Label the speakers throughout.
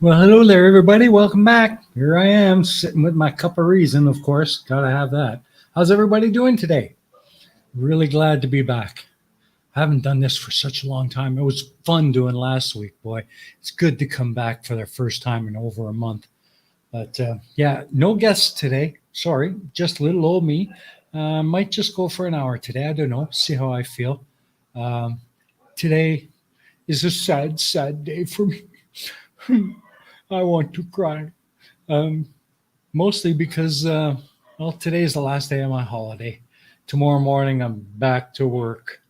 Speaker 1: Well, hello there, everybody. Welcome back. Here I am sitting with my cup of reason, of course. Gotta have that. How's everybody doing today? Really glad to be back. I haven't done this for such a long time. It was fun doing last week, boy. It's good to come back for the first time in over a month. But yeah, no guests today. Sorry, just little old me. Might just go for an hour today. I don't know. See how I feel. Um, Today is a sad, sad day for me. I want to cry. Um, Mostly because, well, today is the last day of my holiday. Tomorrow morning, I'm back to work,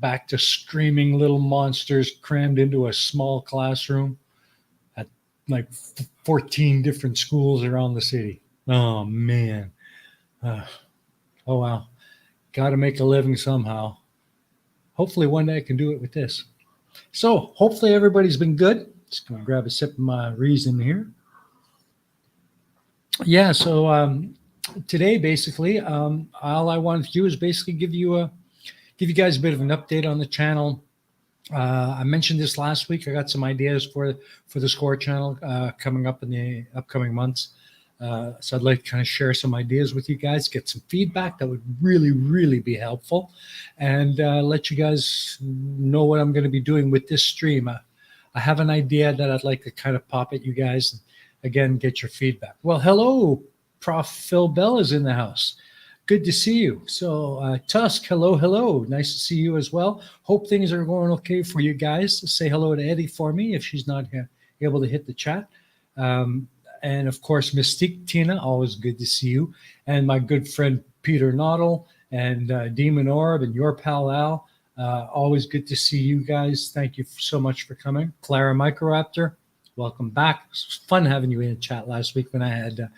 Speaker 1: back to screaming little monsters crammed into a small classroom at like 14 different schools around the city. Oh, man. Uh, oh, wow. Got to make a living somehow. Hopefully, one day I can do it with this. So, hopefully, everybody's been good. Just going to grab a sip of my reason here. Yeah, so today basically, all I wanted to do is basically give you guys a bit of an update on the channel. I mentioned this last week. I got some ideas for the Score channel coming up in the upcoming months. So I'd like to kind of share some ideas with you guys, get some feedback that would really, really be helpful, and let you guys know what I'm going to be doing with this stream. I have an idea that I'd like to kind of pop at you guys and again get your feedback. Well, hello, Prof. Phil Bell is in the house. Good to see you. So, Tusk, hello, hello. Nice to see you as well. Hope things are going okay for you guys. Say hello to Eddie for me if she's not able to hit the chat. And of course, Mystique Tina, always good to see you. And my good friend Peter Noddle and Demon Orb and your pal Al. Always good to see you guys. Thank you so much for coming. Clara Microraptor, welcome back. It was fun having you in the chat last week when I had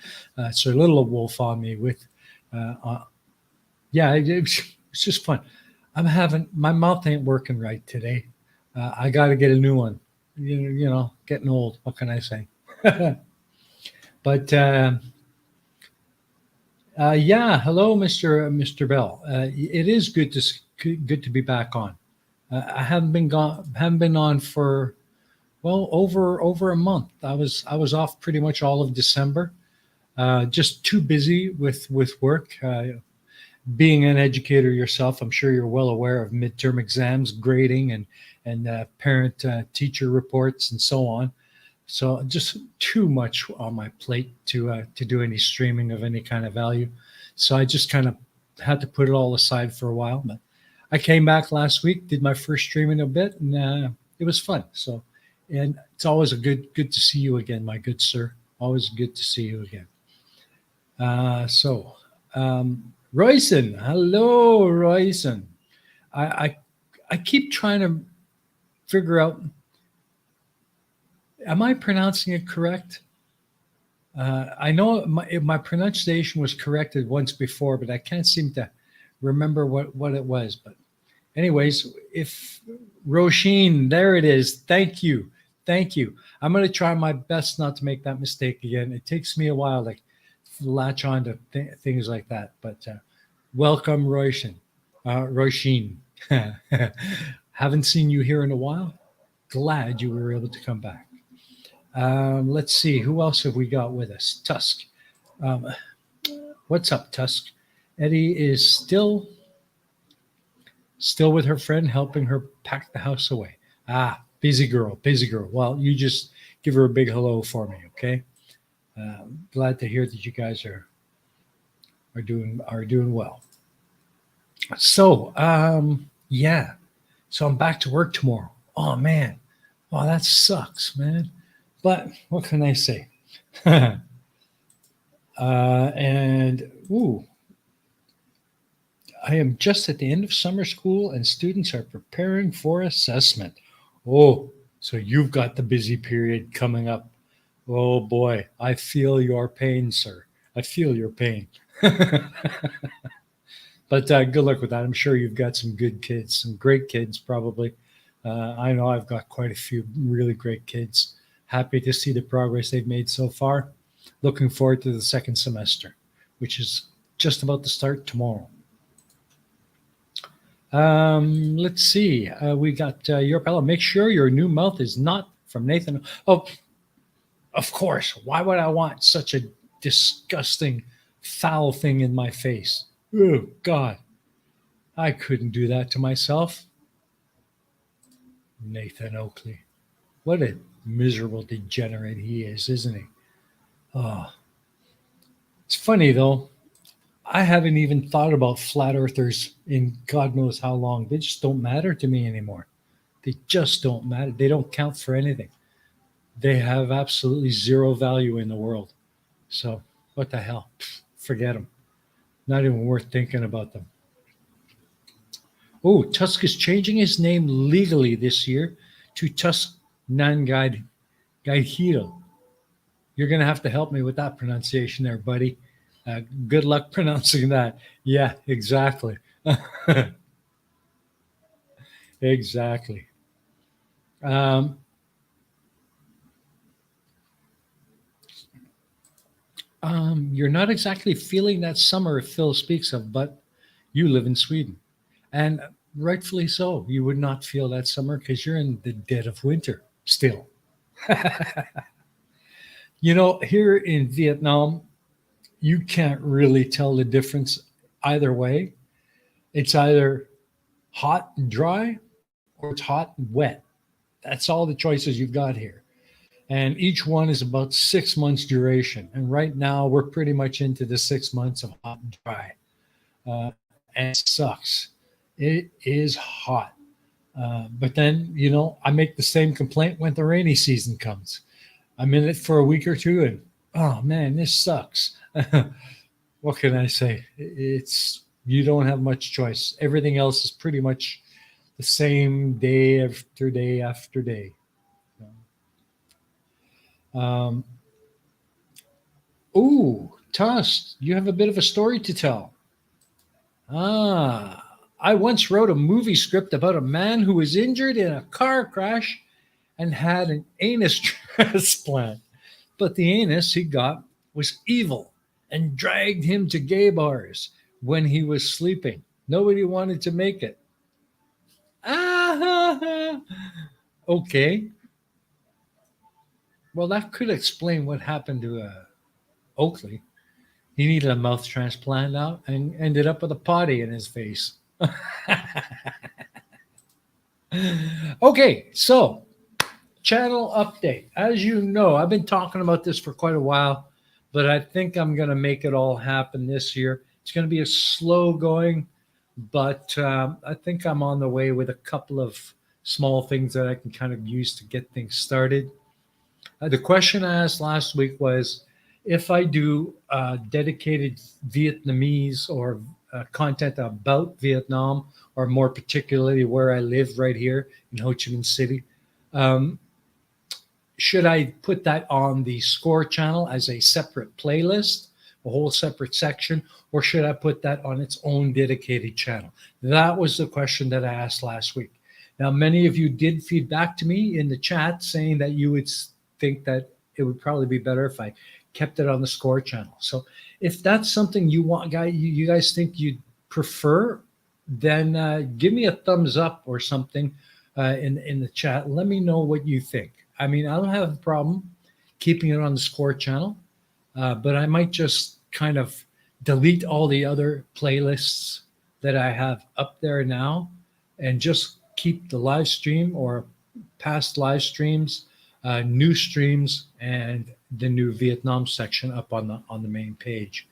Speaker 1: Sir Little Wolf on me with. Yeah, it's just fun. My mouth ain't working right today. I got to get a new one. You know, getting old. What can I say? But yeah, hello, Mr. Bell. It is good to be back on. I haven't been on for over a month. I was off pretty much all of December. Just too busy with work. Being an educator yourself, I'm sure you're well aware of midterm exams, grading, and parent teacher reports, and so on. So just too much on my plate to do any streaming of any kind of value. So I just kind of had to put it all aside for a while. But I came back last week, did my first stream in a bit, and it was fun. So, and it's always good to see you again, my good sir. Always good to see you again. Royson, hello, Royson. I keep trying to figure out, am I pronouncing it correct? I know my pronunciation was corrected once before, but I can't seem to remember what it was. But anyways, if Roisin, there it is. Thank you. I'm going to try my best not to make that mistake again. It takes me a while to latch on to things like that. But welcome, Roisin. Haven't seen you here in a while. Glad you were able to come back. Let's see, who else have we got with us? Tusk. What's up, Tusk? Eddie is still with her friend, helping her pack the house away. Busy girl. Well, you just give her a big hello for me, okay? Glad to hear that you guys are doing well. So, yeah. So I'm back to work tomorrow. Oh man, oh that sucks, man. But what can I say? And I am just at the end of summer school, and students are preparing for assessment. Oh, so you've got the busy period coming up. Oh boy, I feel your pain, sir. I feel your pain. But good luck with that. I'm sure you've got some good kids, some great kids, probably. I know I've got quite a few really great kids. Happy to see the progress they've made so far. Looking forward to the second semester, which is just about to start tomorrow. Let's see. We got your fellow. Make sure your new mouth is not from Nathan. Oh, Of course. Why would I want such a disgusting, foul thing in my face? Oh, God. I couldn't do that to myself. Nathan Oakley. What a miserable degenerate he is, isn't he? Oh, it's funny, though. I haven't even thought about flat earthers in God knows how long. They just don't matter to me anymore. They just don't matter. They don't count for anything. They have absolutely zero value in the world. So, what the hell? Forget them. Not even worth thinking about them. Oh, Tusk is changing his name legally this year to Tusk Nangaid Gaihiro. You're going to have to help me with that pronunciation there, buddy. Good luck pronouncing that. Yeah, exactly. Exactly. Um, you're not exactly feeling that summer Phil speaks of, but you live in Sweden. And rightfully so. You would not feel that summer because you're in the dead of winter still. Here in Vietnam, you can't really tell the difference either way. It's either hot and dry or it's hot and wet. That's all the choices you've got here. And each one is about 6 months duration. And right now, we're pretty much into the 6 months of hot and dry. And it sucks. It is hot. But then, I make the same complaint when the rainy season comes. I'm in it for a week or two, and oh man, this sucks. What can I say? You don't have much choice. Everything else is pretty much the same day after day after day. Ooh, Tuss, you have a bit of a story to tell. I once wrote a movie script about a man who was injured in a car crash and had an anus transplant. But the anus he got was evil and dragged him to gay bars when he was sleeping. Nobody wanted to make it. Okay. Well, that could explain what happened to Oakley. He needed a mouth transplant out and ended up with a potty in his face. Okay, so channel update. As you know, I've been talking about this for quite a while, but I think I'm going to make it all happen this year. It's going to be a slow going, but I think I'm on the way with a couple of small things that I can kind of use to get things started. The question I asked last week was if I do dedicated Vietnamese or content about Vietnam, or more particularly where I live right here in Ho Chi Minh City, should I put that on the Score channel as a separate playlist, a whole separate section, or should I put that on its own dedicated channel? That was the question that I asked last week. Now, many of you did feed back to me in the chat saying that you would think that it would probably be better if I kept it on the Score channel. So if that's something you want, you guys think you'd prefer, then give me a thumbs up or something in the chat. Let me know what you think. I mean, I don't have a problem keeping it on the Score channel, but I might just kind of delete all the other playlists that I have up there now and just keep the live stream or past live streams, new streams, and the new Vietnam section up on the main page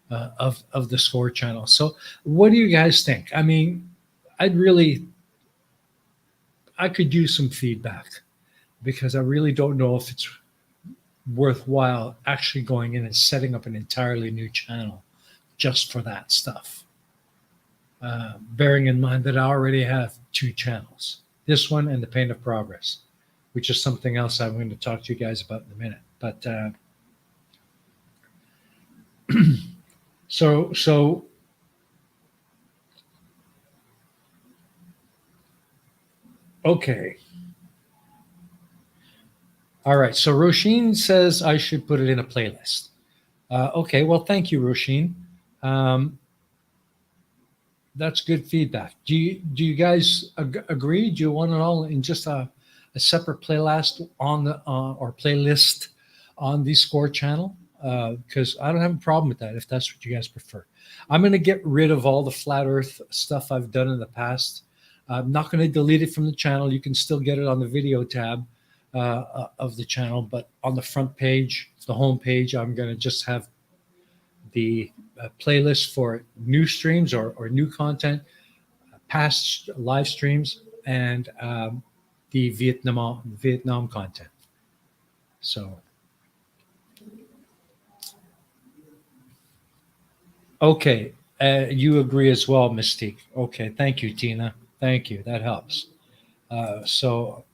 Speaker 1: of the Score channel. So what do you guys think? I mean, I could use some feedback because I really don't know if it's worthwhile actually going in and setting up an entirely new channel just for that stuff. Bearing in mind that I already have 2 channels, this one and the Pain of Progress, which is something else I'm going to talk to you guys about in a minute. But so okay. All right. So Roisin says I should put it in a playlist. Okay. Well, thank you, Roisin. That's good feedback. Do you guys agree? Do you want it all in just a separate playlist or playlist on the Score channel because I don't have a problem with that if that's what you guys prefer. I'm going to get rid of all the flat Earth stuff I've done in the past. I'm not going to delete it from the channel. You can still get it on the video tab of the channel, but on the front page, the home page, I'm going to just have the playlist for new streams or new content, past live streams, and the Vietnam content. So, okay, you agree as well, Mystique. Okay, thank you, Tina. Thank you. That helps. So,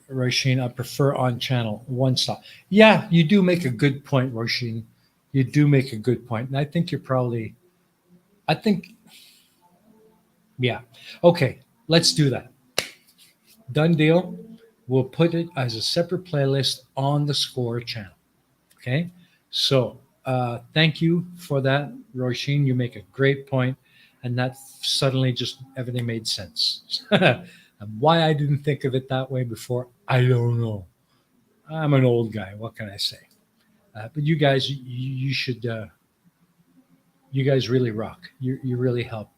Speaker 1: Roisin, I prefer on channel one stop. Yeah, you do make a good point, Roisin. You do make a good point, and I think you're probably. I think, yeah. Okay, let's do that. Done deal. We'll put it as a separate playlist on the Score channel. Okay. So thank you for that, Roisin. You make a great point, and that suddenly just everything made sense. And why I didn't think of it that way before, I don't know. I'm an old guy. What can I say? But you guys, you should. You guys really rock. You really help.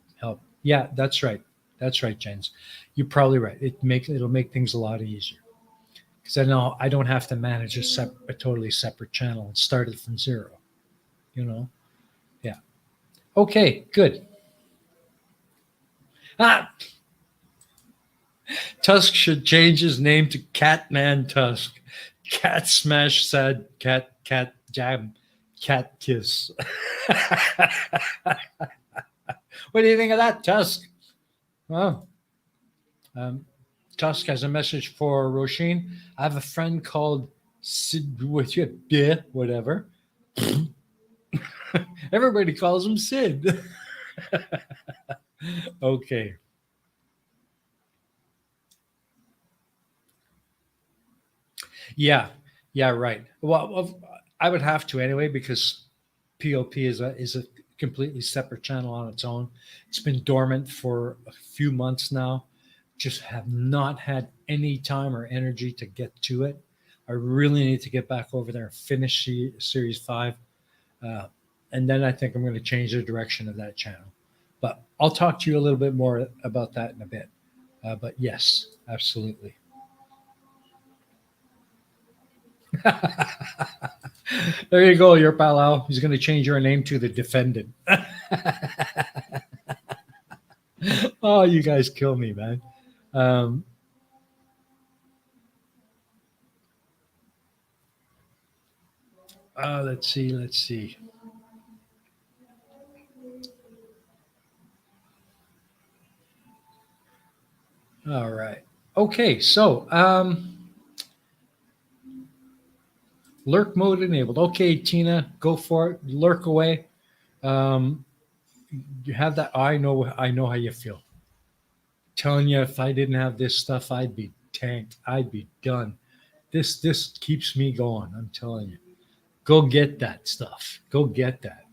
Speaker 1: Yeah, that's right. That's right, Jens. You're probably right. It'll make things a lot easier because I know I don't have to manage a totally separate channel and start it from zero. You know. Yeah. Okay. Good. Ah, Tusk should change his name to Catman Tusk. Cat smash sad cat jam cat kiss. What do you think of that, Tusk? Well, um, Tusk has a message for Roisin. I have a friend called Sid, whatever. Everybody calls him Sid. Okay. Yeah. Yeah. Right. Well, I would have to anyway because POP is a completely separate channel on its own. It's been dormant for a few months now. Just have not had any time or energy to get to it. I really need to get back over there and finish Series 5. Uh, and then I think I'm going to change the direction of that channel. But I'll talk to you a little bit more about that in a bit. But yes, absolutely. There you go, your pal Al. He's going to change your name to the Defendant. Oh, you guys kill me, man. Um, let's see. Let's see. All right. Okay. So, lurk mode enabled. Okay, Tina, go for it. Lurk away. Um, you have that. I know. I know how you feel. Telling you, if I didn't have this stuff, I'd be tanked. I'd be done. This keeps me going. I'm telling you. Go get that stuff. Go get that.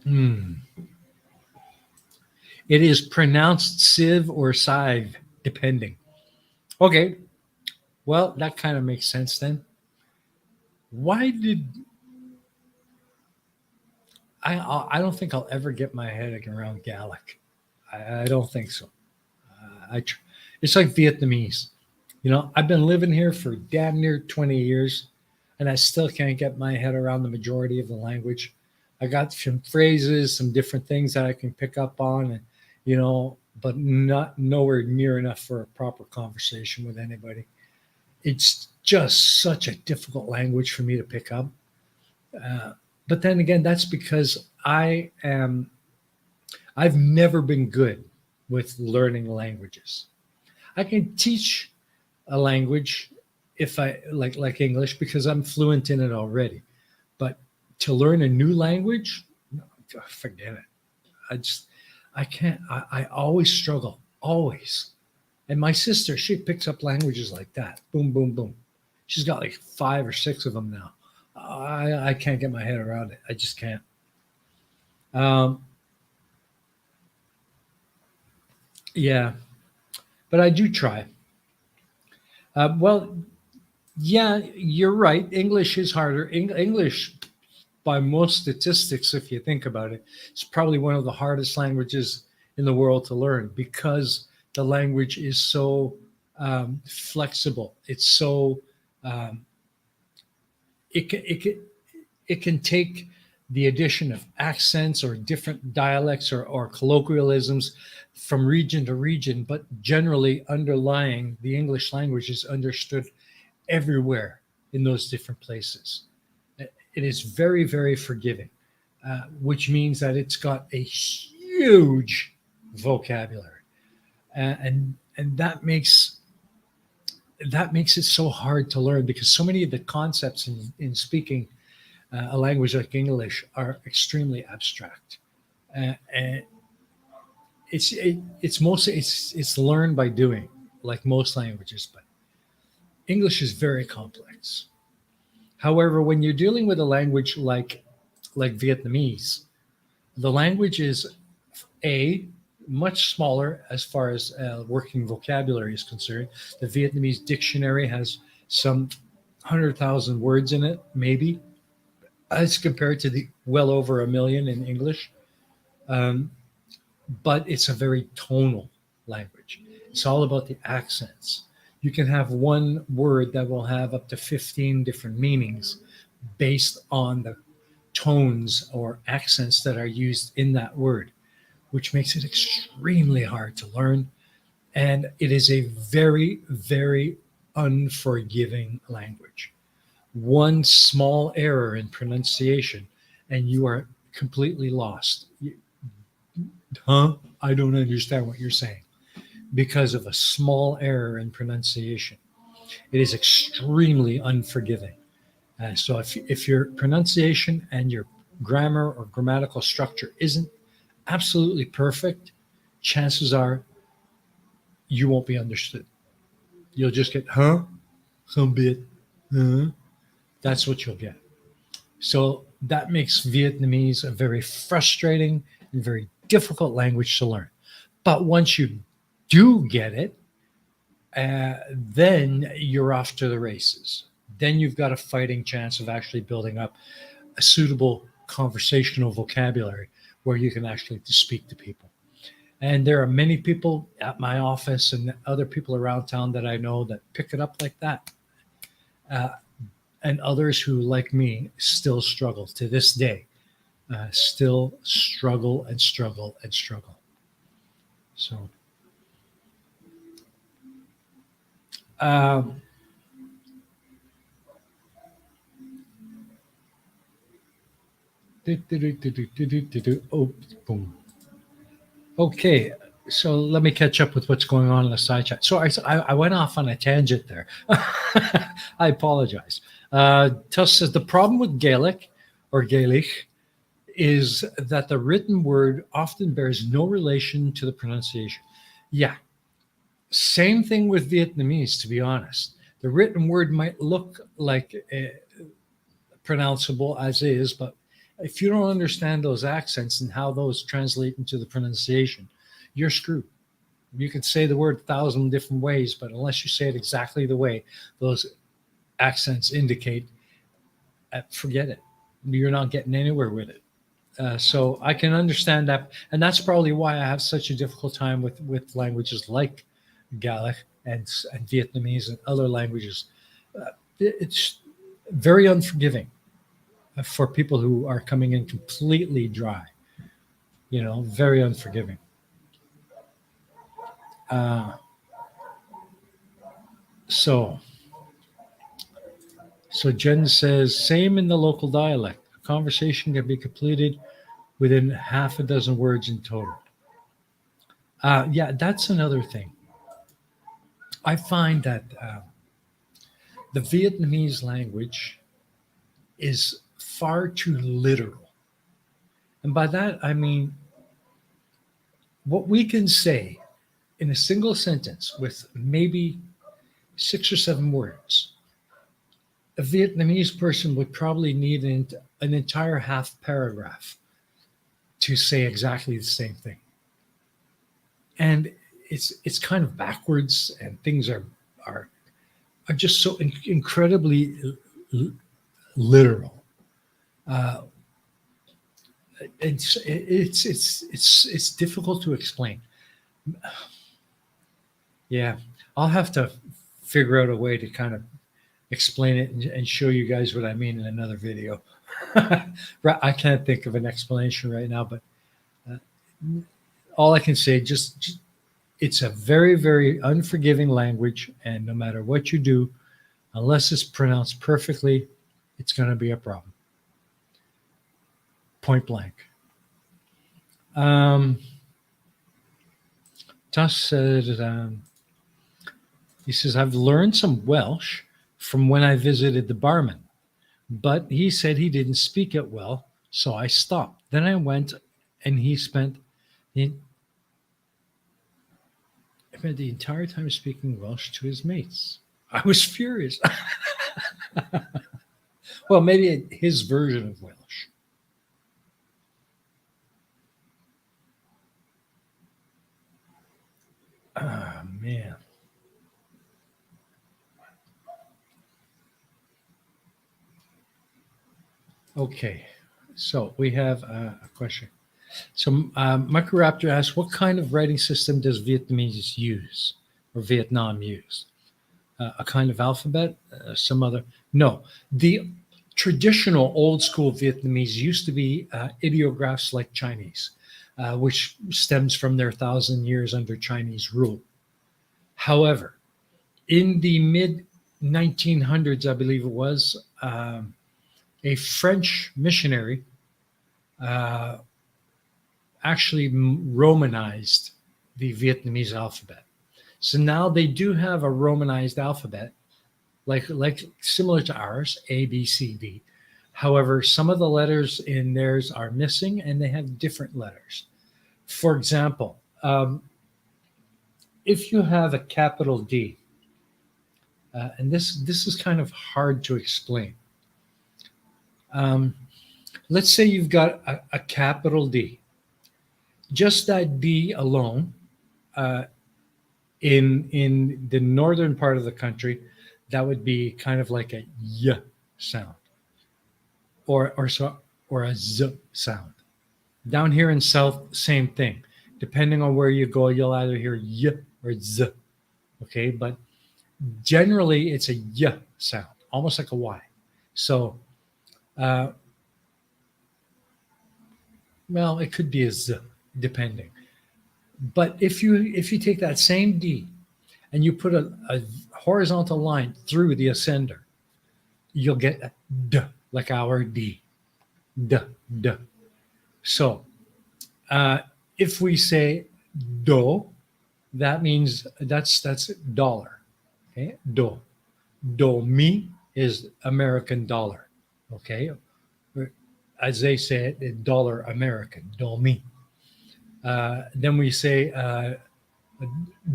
Speaker 1: Hmm. It is pronounced sieve or scythe, depending. Okay, well, that kind of makes sense then. Why did I don't think I'll ever get my head around Gallic. I don't think so. It's like Vietnamese. I've been living here for damn near 20 years, and I still can't get my head around the majority of the language. I got some phrases, some different things that I can pick up on, and but not nowhere near enough for a proper conversation with anybody. It's just such a difficult language for me to pick up. Uh, but then again, that's because I've never been good with learning languages. I can teach a language if I like English because I'm fluent in it already. But to learn a new language, no, forget it. I just I can't. I always struggle, always. And my sister, she picks up languages like that. Boom, boom, boom. She's got like 5 or 6 of them now. I can't get my head around it. I just can't. Um, yeah. but I do try. Well, yeah, you're right. English is harder. English, by most statistics, if you think about it, is probably one of the hardest languages in the world to learn because the language is so flexible. It's so um, it can take the addition of accents or different dialects or colloquialisms from region to region, but generally underlying the English language is understood everywhere in those different places. It is very, very forgiving, which means that it's got a huge vocabulary, and that makes it so hard to learn because so many of the concepts in speaking a language like English are extremely abstract. And it's mostly it's learned by doing, like most languages, but English is very complex. However, when you're dealing with a language like Vietnamese, the language is a much smaller as far as working vocabulary is concerned. The Vietnamese dictionary has some 100,000 words in it, maybe, as compared to the well over a million in English. Um, but it's a very tonal language. It's all about the accents. You can have one word that will have up to 15 different meanings based on the tones or accents that are used in that word, which makes it extremely hard to learn. And it is a very, very unforgiving language. One small error in pronunciation, and you are completely lost. Huh? I don't understand what you're saying because of a small error in pronunciation. It is extremely unforgiving. So if your pronunciation and your grammar or grammatical structure isn't absolutely perfect, chances are you won't be understood. You'll just get, huh? Some bit, huh? That's what you'll get. So that makes Vietnamese a very frustrating and very difficult language to learn. But once you do get it, then you're off to the races. Then you've got a fighting chance of actually building up a suitable conversational vocabulary where you can actually speak to people. And there are many people at my office and other people around town that I know that pick it up like that. Uh, and others who, like me, still struggle to this day, still struggle and struggle and struggle. So, um, oh, boom. Okay, so let me catch up with what's going on in the side chat. So I went off on a tangent there. I apologize. Tuss says the problem with Gaelic or Gaelic is that the written word often bears no relation to the pronunciation. Yeah, same thing with Vietnamese, to be honest. The written word might look like pronounceable as is, but if you don't understand those accents and how those translate into the pronunciation, you're screwed. You can say the word 1,000 different ways, but unless you say it exactly the way those accents indicate, forget it. You're not getting anywhere with it. So I can understand that, and that's probably why I have such a difficult time with languages like Gaelic and Vietnamese and other languages. It's very unforgiving for people who are coming in completely dry. Very unforgiving. Uh, so, so Jen says, same in the local dialect. A conversation can be completed within half a dozen words in total. Yeah, that's another thing. I find that the Vietnamese language is far too literal. And by that, I mean what we can say in a single sentence with maybe 6 or 7 words. A Vietnamese person would probably need an entire half paragraph to say exactly the same thing. And it's kind of backwards, and things are are just so incredibly literal. Uh, it's difficult to explain. Yeah, I'll have to figure out a way to kind of explain it and show you guys what I mean in another video. Right, I can't think of an explanation right now, but uh, all I can say, just it's a very, very unforgiving language, and no matter what you do, unless it's pronounced perfectly, it's going to be a problem. Point blank. Tuss said, he says, I've learned some Welsh from when I visited the barman, but he said he didn't speak it well, so I stopped. Then I went and he spent the entire time speaking Welsh to his mates. I was furious. Well, maybe his version of Welsh. Oh, man. Okay, so we have a question. So Microraptor asks, what kind of writing system does Vietnamese use or Vietnam use? A kind of alphabet? Some other? No. The traditional old school Vietnamese used to be ideographs like Chinese, which stems from their 1,000 years under Chinese rule. However, in the mid 1900s, I believe it was, a French missionary actually romanized the Vietnamese alphabet. So now they do have a romanized alphabet, like similar to ours, A, B, C, D. However, some of the letters in theirs are missing, and they have different letters. For example, if you have a capital D, and this is kind of hard to explain. Let's say you've got a capital D. Just that D alone, in the northern part of the country, that would be kind of like a Y sound, or a Z sound. Down here in South, same thing. Depending on where you go, you'll either hear Y or Z. Okay, but generally it's a Y sound, almost like a Y. So, well, it could be a Z, depending. But if you take that same D and you put a horizontal line through the ascender, you'll get a D, like our D. D, D. So if we say do, that means that's dollar. Okay, do. Do mi is American dollar. Okay, as they say it, dollar American, do mi. Then we say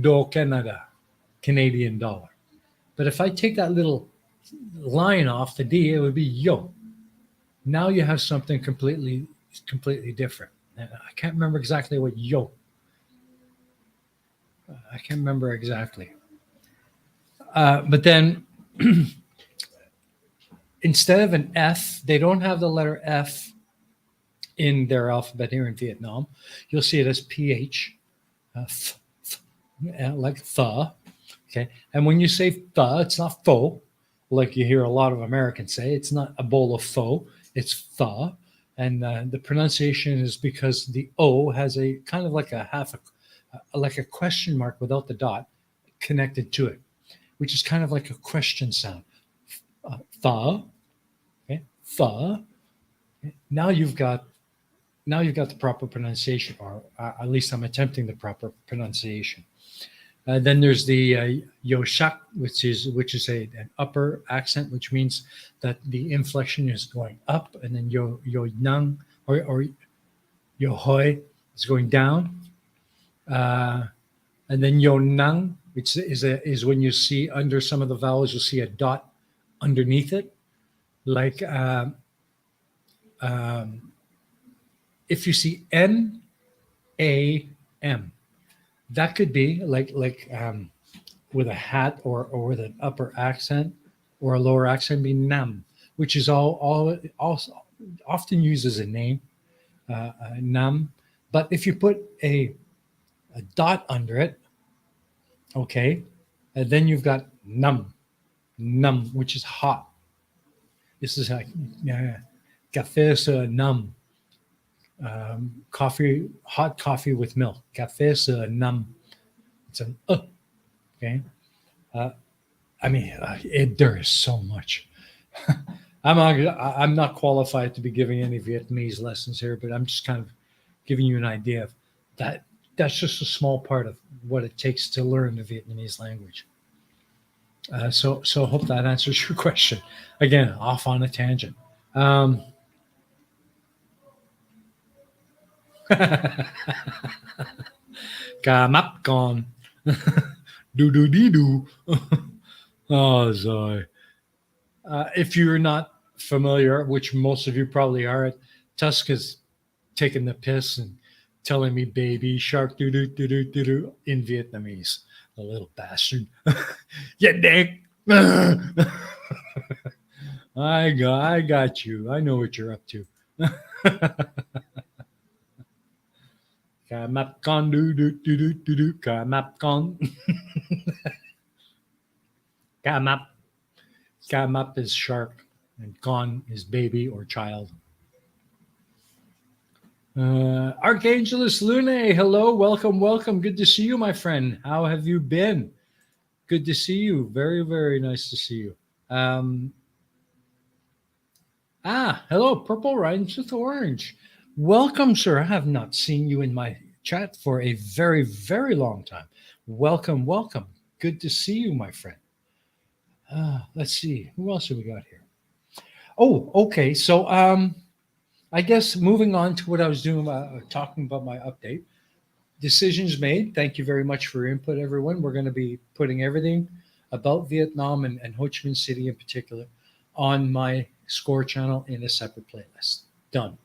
Speaker 1: do Canada, Canadian dollar. But if I take that little line off the D, it would be yo. Now you have something completely different. I can't remember exactly what yo. I can't remember exactly. But then instead of an F, they don't have the letter F in their alphabet here in Vietnam. You'll see it as PH, like the. Okay. And when you say the, it's not pho, like you hear a lot of Americans say. It's not a bowl of pho, it's the. And the pronunciation is because the O has a kind of like like a question mark without the dot connected to it, which is kind of like a question sound. The, okay, the. Okay. Now you've got the proper pronunciation, or at least I'm attempting the proper pronunciation. Then there's the yoshak, which is an upper accent, which means that the inflection is going up, and then yo nang or yo hoi is going down, and then yo nang, which is when you see under some of the vowels, you'll see a dot underneath it, like if you see N A M. That could be with a hat or with an upper accent or a lower accent, be nam, which is all also often used as a name, nam. But if you put a dot under it, okay, and then you've got num, which is hot. This is like café se num, coffee, hot coffee with milk. Café se num. It's an okay. Uh, there is so much. I'm not qualified to be giving any Vietnamese lessons here, but I'm just kind of giving you an idea of that. That's just a small part of what it takes to learn the Vietnamese language. So hope that answers your question. Again, off on a tangent. Cà mắp con. Do do dee do. Oh, sorry. If you're not familiar, which most of you probably are, Tusk is taking the piss and telling me baby shark doo doo doo doo doo doo in Vietnamese. The little bastard. Yeah, dick. I got you. I know what you're up to. Cà mắp con doo doo doo doo doo doo. Cà mắp con. Cà mắp. Cà mắp is shark, and con is baby or child. Archangelus Lune, hello, welcome. Good to see you, my friend. How have you been? Good to see you. Very, very nice to see you. Hello, Purple Rhymes with Orange. Welcome, sir. I have not seen you in my chat for a very, very long time. Welcome. Good to see you, my friend. Let's see. Who else have we got here? Oh, okay. So, I guess moving on to what I was doing, talking about my update. Decisions made. Thank you very much for your input, everyone. We're going to be putting everything about Vietnam and Ho Chi Minh City in particular on my Score channel in a separate playlist. Done.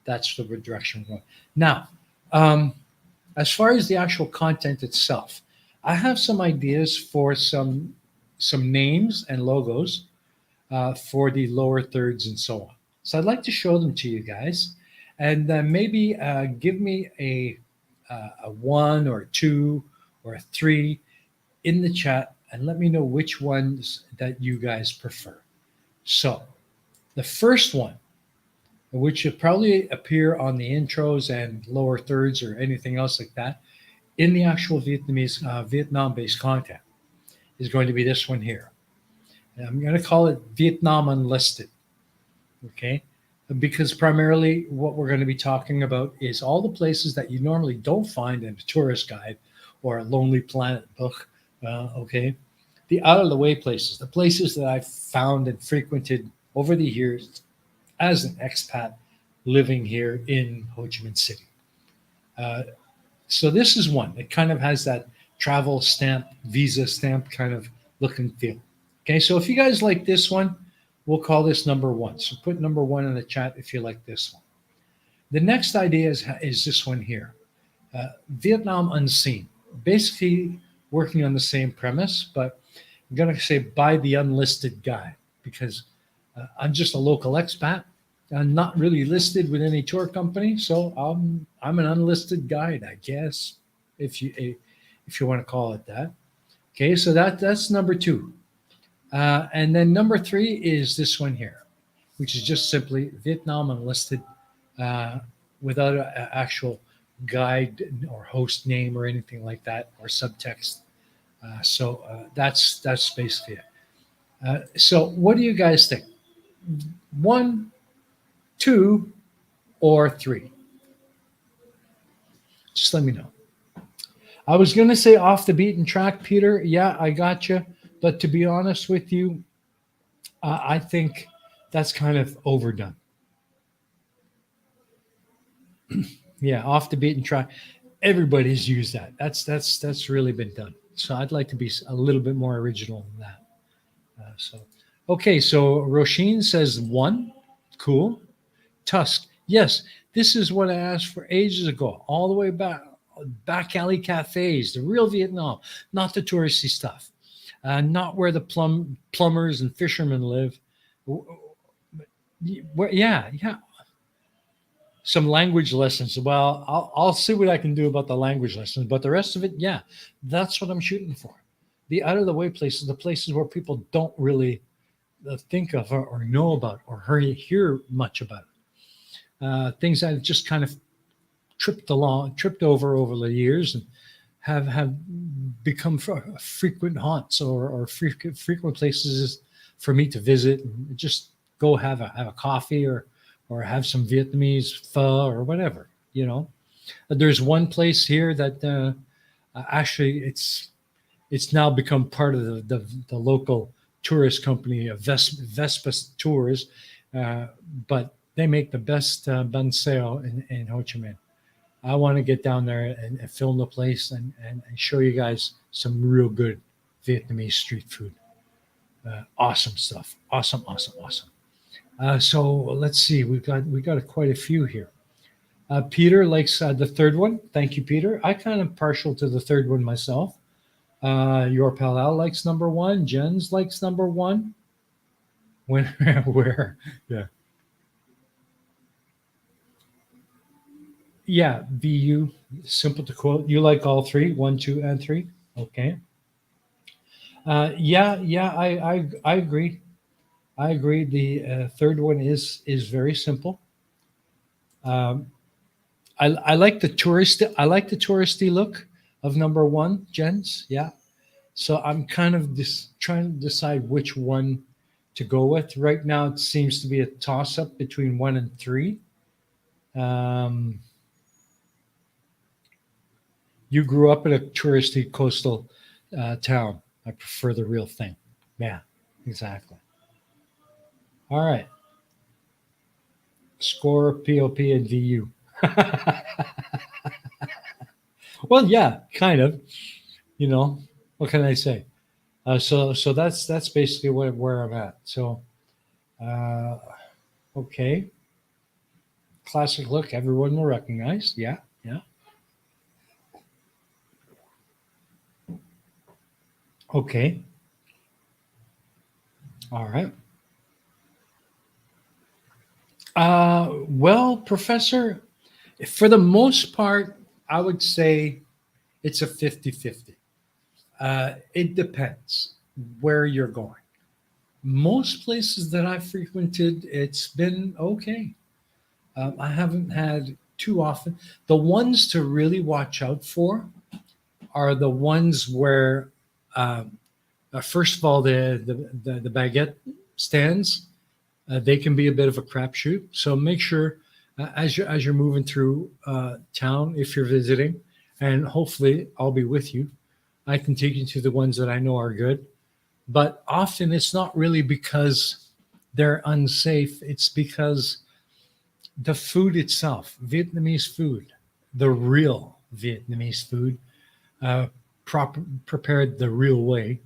Speaker 1: That's the direction we're going. Now, as far as the actual content itself, I have some ideas for some names and logos for the lower thirds and so on. So I'd like to show them to you guys, and maybe give me a 1 or 2 or a 3 in the chat, and let me know which ones that you guys prefer. So the first one, which should probably appear on the intros and lower thirds or anything else like that in the actual Vietnamese Vietnam-based content, is going to be this one here. And I'm going to call it Vietnam Unlisted. Okay, because primarily what we're going to be talking about is all the places that you normally don't find in a tourist guide or a Lonely Planet book. Okay, the out of the way places, the places that I've found and frequented over the years as an expat living here in Ho Chi Minh City. So this is one. It kind of has that travel stamp, visa stamp kind of look and feel. Okay, so if you guys like this one, we'll call this number 1. So put number 1 in the chat if you like this one. The next idea is this one here, Vietnam Unseen. Basically working on the same premise, but I'm going to say by the unlisted guide, because I'm just a local expat. I'm not really listed with any tour company, so I'm an unlisted guide, I guess, if you want to call it that. Okay, so that's number 2. And then number 3 is this one here, which is just simply Vietnam Unlisted without an actual guide or host name or anything like that, or subtext. So that's basically it. So what do you guys think? 1, 2, or 3? Just let me know. I was going to say off the beaten track, Peter. Yeah, I got you. But to be honest with you, I think that's kind of overdone. Yeah, off the beaten track. Everybody's used that. That's really been done. So I'd like to be a little bit more original than that. Okay, so Roisin says 1. Cool. Tusk. Yes, this is what I asked for ages ago, all the way back back alley cafes, the real Vietnam, not the touristy stuff, not where the plumbers and fishermen live. Yeah, some language lessons. Well, I'll see what I can do about the language lessons, but the rest of it, yeah, that's what I'm shooting for. The out of the way places, the places where people don't really think of or know about or hear much about. Things I've just kind of tripped over the years, and have become frequent haunts or frequent places for me to visit and just go have a coffee or have some Vietnamese pho or whatever. There's one place here that actually it's now become part of the local tourist company, Vespa Tours, but they make the best banh xeo in Ho Chi Minh. I want to get down there and film the place and show you guys some real good Vietnamese street food. Awesome stuff. Awesome. So let's see. We got quite a few here. Peter likes the third one. Thank you, Peter. I kind of partial to the third one myself. Your pal Al likes number one. Jens likes number one. Where? Yeah. Yeah, VU, simple to quote. You like all three, 1, 2, and 3. Okay. Yeah, I agree. I agree. The third one is very simple. I like the touristy look of number one, Jens. Yeah. So I'm kind of just trying to decide which one to go with. Right now, it seems to be a toss up between 1 and 3. You grew up in a touristy coastal town. I prefer the real thing. Yeah, exactly. All right. Score, POP, and VU. Well, yeah, kind of. What can I say? So that's basically where I'm at. So, okay. Classic look, everyone will recognize. Yeah. Okay. All right. Well, Professor, for the most part, I would say it's a 50-50. It depends where you're going. Most places that I've frequented, it's been okay. I haven't had too often. The ones to really watch out for are the ones where, first of all, the baguette stands. They can be a bit of a crapshoot. So make sure as you're moving through town, if you're visiting, and hopefully I'll be with you, I can take you to the ones that I know are good. But often it's not really because they're unsafe. It's because the food itself, Vietnamese food, the real Vietnamese food, prepared the real way,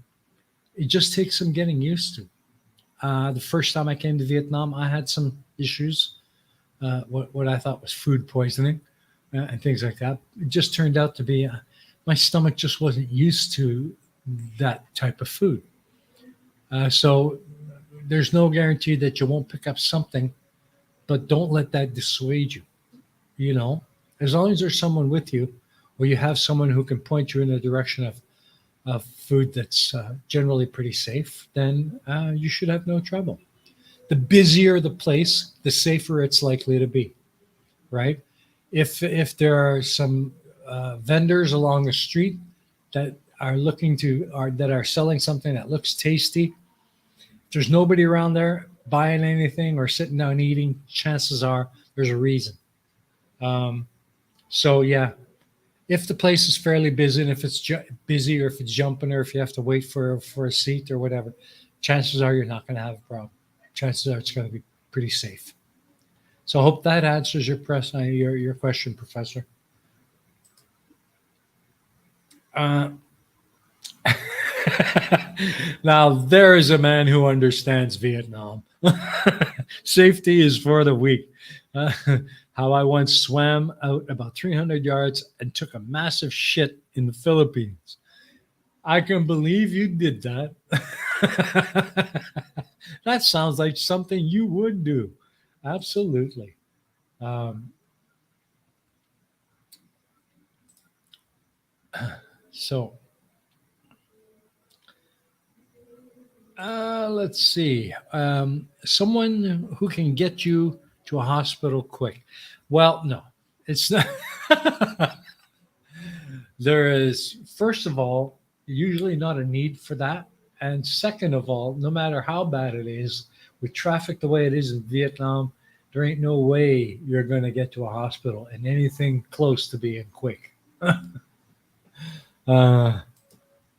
Speaker 1: it just takes some getting used to. The first time I came to Vietnam, I had some issues, what I thought was food poisoning and things like that. It just turned out to be my stomach just wasn't used to that type of food. So there's no guarantee that you won't pick up something, but don't let that dissuade you. As long as there's someone with you, or you have someone who can point you in the direction of food that's generally pretty safe, then you should have no trouble. The busier the place, the safer it's likely to be, right? If there are some vendors along the street that are that are selling something that looks tasty, if there's nobody around there buying anything or sitting down eating, chances are there's a reason. So yeah, if the place is fairly busy, and if it's busy, or if it's jumping, or if you have to wait for a seat or whatever, chances are you're not going to have a problem. Chances are it's going to be pretty safe. So I hope that answers your question, Professor. Now there is a man who understands Vietnam. Safety is for the weak. how I once swam out about 300 yards and took a massive shit in the Philippines. I can believe you did that. That sounds like something you would do. Absolutely. Um, so let's see. Someone who can get you to a hospital quick. Well, no, it's not. There is, first of all, usually not a need for that. And second of all, no matter how bad it is, with traffic the way it is in Vietnam, there ain't no way you're going to get to a hospital and anything close to being quick. uh,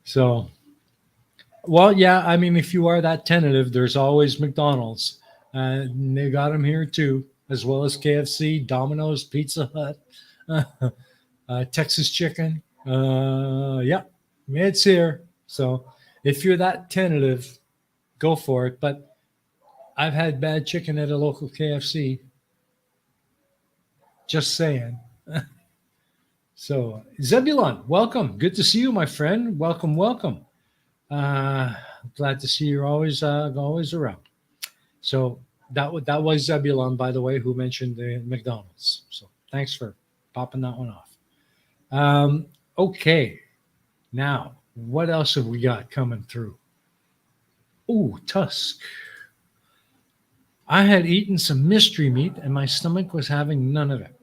Speaker 1: so, well, yeah, I mean, if you are that tentative, there's always McDonald's. They got them here too, as well as KFC, Domino's, Pizza Hut, Texas Chicken. Yeah, it's here. So if you're that tentative, go for it. But I've had bad chicken at a local KFC. Just saying. So Zebulon, welcome. Good to see you, my friend. Welcome, welcome. Glad to see you're always around. So that was Zebulon, by the way, who mentioned the McDonald's. So thanks for popping that one off. Okay, now what else have we got coming through? Ooh, Tusk. I had eaten some mystery meat and my stomach was having none of it.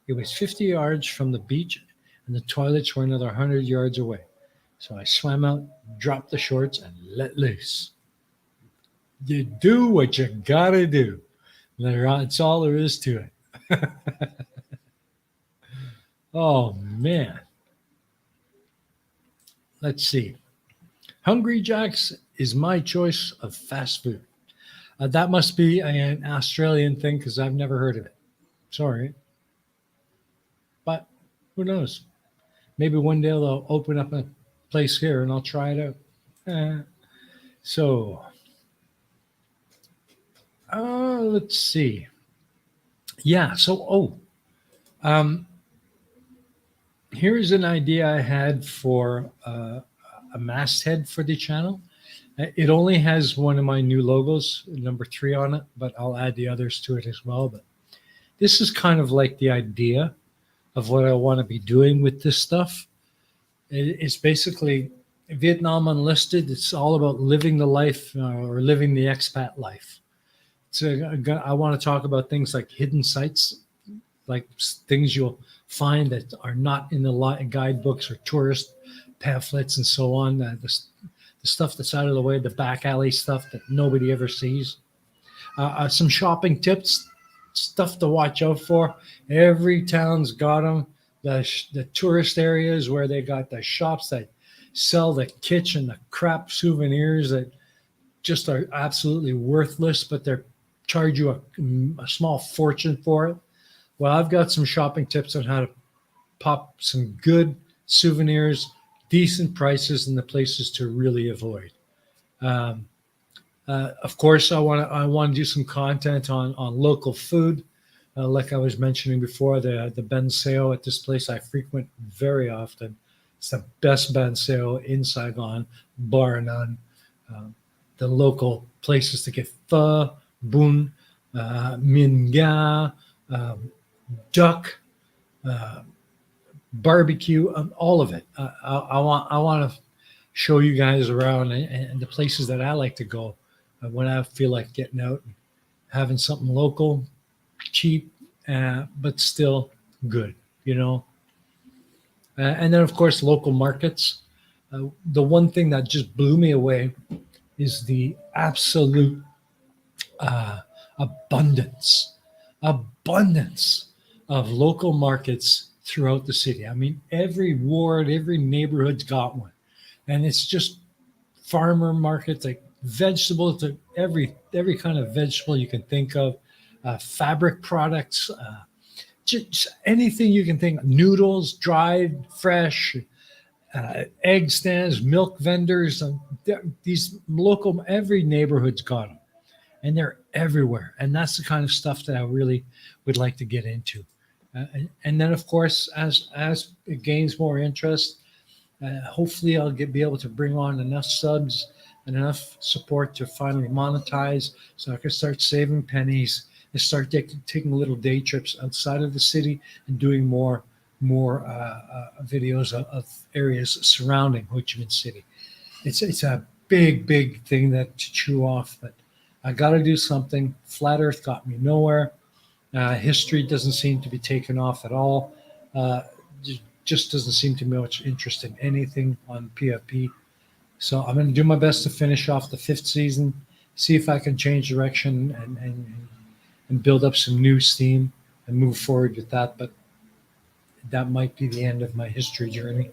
Speaker 1: It was 50 yards from the beach and the toilets were another 100 yards away. So I swam out, dropped the shorts, and let loose. You do what you gotta do. That's all there is to it. Oh, man. Let's see. Hungry Jack's is my choice of fast food. That must be an Australian thing because I've never heard of it. Sorry. But who knows? Maybe one day they'll open up a place here and I'll try it out. So, let's see. Yeah, so, here's an idea I had for a masthead for the channel. It only has one of my new logos, number 3 on it, but I'll add the others to it as well. But this is kind of like the idea of what I want to be doing with this stuff. It's basically Vietnam Unlisted. It's all about living the life or living the expat life. So I want to talk about things like hidden sites, like things you'll find that are not in the guidebooks or tourist pamphlets and so on. The stuff that's out of the way, the back alley stuff that nobody ever sees. Some shopping tips, stuff to watch out for. Every town's got them. The tourist areas where they got the shops that sell the kitsch and the crap souvenirs that just are absolutely worthless, but they charge you a small fortune for it. Well, I've got some shopping tips on how to pop some good souvenirs, decent prices, and the places to really avoid. Of course, I want to do some content on local food. Like I was mentioning before, the Ben Seo at this place I frequent very often. It's the best Ben Seo in Saigon, bar none. The local places to get pho, bun, min ga, duck, barbecue, all of it. I want to show you guys around and the places that I like to go when I feel like getting out and having something local, cheap, but still good, you know. And then, of course, local markets. The one thing that just blew me away is the absolute abundance of local markets throughout the city. I mean, every ward, every neighborhood's got one. And it's just farmer markets, like vegetables, to every kind of vegetable you can think of, fabric products, just anything you can think of, noodles, dried, fresh, egg stands, milk vendors. These local, every neighborhood's got them. and they're everywhere. And that's the kind of stuff that I really would like to get into. And then, of course, as it gains more interest, hopefully I'll be able to bring on enough subs and enough support to finally monetize, so I can start saving pennies and start taking little day trips outside of the city and doing more videos of areas surrounding Ho Chi Minh City. It's a big thing that to chew off, but I got to do something. Flat Earth got me nowhere. History doesn't seem to be taken off at all. Just doesn't seem to be much interest in anything on PFP. So I'm going to do my best to finish off the 5th season, see if I can change direction and build up some new steam and move forward with that. But that might be the end of my history journey.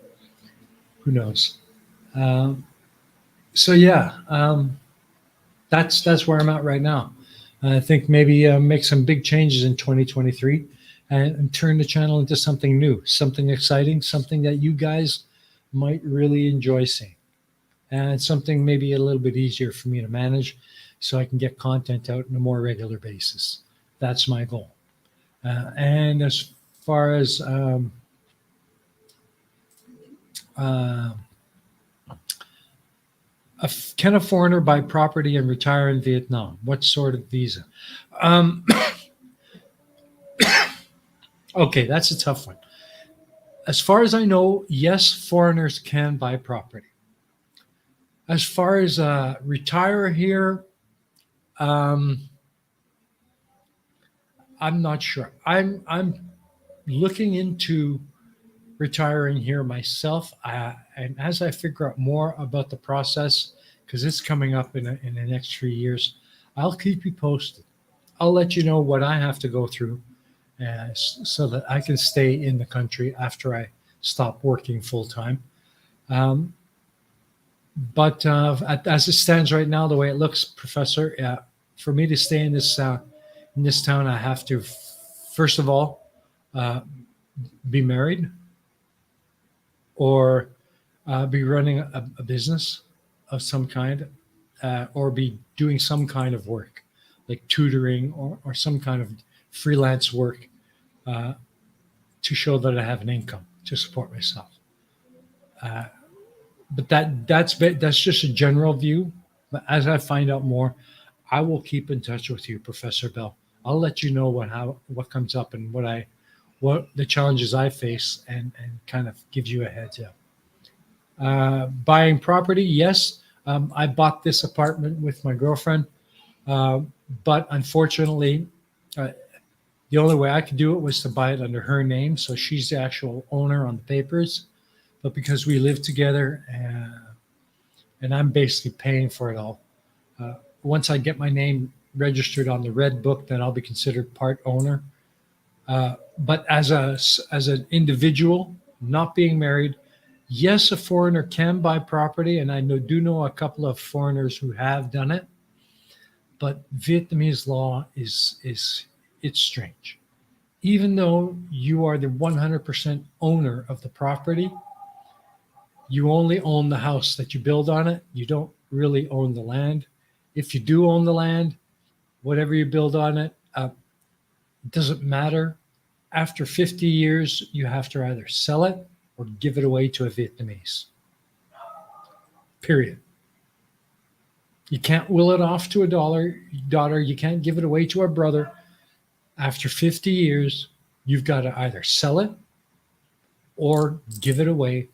Speaker 1: Who knows? So yeah, that's where I'm at right now. I think maybe make some big changes in 2023 and turn the channel into something new, something exciting, something that you guys might really enjoy seeing. And something maybe a little bit easier for me to manage so I can get content out on a more regular basis. That's my goal. And as far as can a foreigner buy property and retire in Vietnam? What sort of visa? Okay, that's a tough one. As far as I know, yes, foreigners can buy property. As far as retire here, I'm not sure. I'm looking into retiring here myself, and as I figure out more about the process, because it's coming up in the next 3 years, I'll keep you posted. I'll let you know what I have to go through, so that I can stay in the country after I stop working full time. But as it stands right now, the way it looks, Professor, for me to stay in this town, I have to, first of all, be married, or be running a business of some kind, or be doing some kind of work, like tutoring or some kind of freelance work, to show that I have an income to support myself. But that's just a general view. But as I find out more, I will keep in touch with you, Professor Bell. I'll let you know what comes up and what the challenges I face, and kind of give you a heads up. Buying property, yes. I bought this apartment with my girlfriend, but unfortunately, the only way I could do it was to buy it under her name. So she's the actual owner on the papers. But because we live together, and I'm basically paying for it all, once I get my name registered on the red book, then I'll be considered part owner. But as an individual, not being married, yes, a foreigner can buy property, and I do know a couple of foreigners who have done it. But Vietnamese law it's strange. Even though you are the 100% owner of the property, you only own the house that you build on it. You don't really own the land. If you do own the land, whatever you build on it, it doesn't matter. After 50 years, you have to either sell it or give it away to a Vietnamese. Period. You can't will it off to a daughter. You can't give it away to a brother. After 50 years, you've got to either sell it or give it away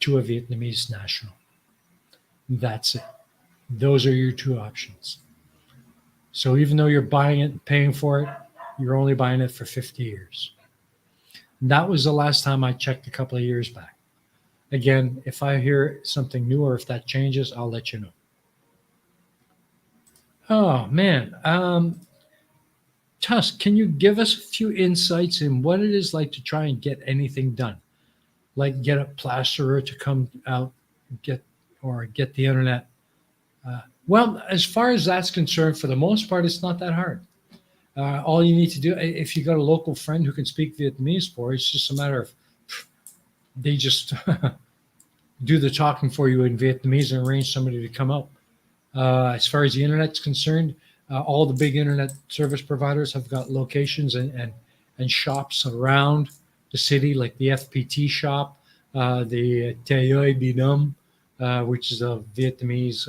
Speaker 1: to a Vietnamese national. That's it. Those are your two options. So even though you're buying it and paying for it, you're only buying it for 50 years. And that was the last time I checked a couple of years back. Again, if I hear something new or if that changes, I'll let you know. Oh, man. Tusk, can you give us a few insights in what it is like to try and get anything done? Like get a plasterer to come out, get the internet. Well, as far as that's concerned, for the most part, it's not that hard. All you need to do, if you got a local friend who can speak Vietnamese it's just a matter of they just do the talking for you in Vietnamese and arrange somebody to come out. As far as the internet's concerned, All the big internet service providers have got locations and shops around the city, like the FPT shop, the Tayoy Binum, which is a Vietnamese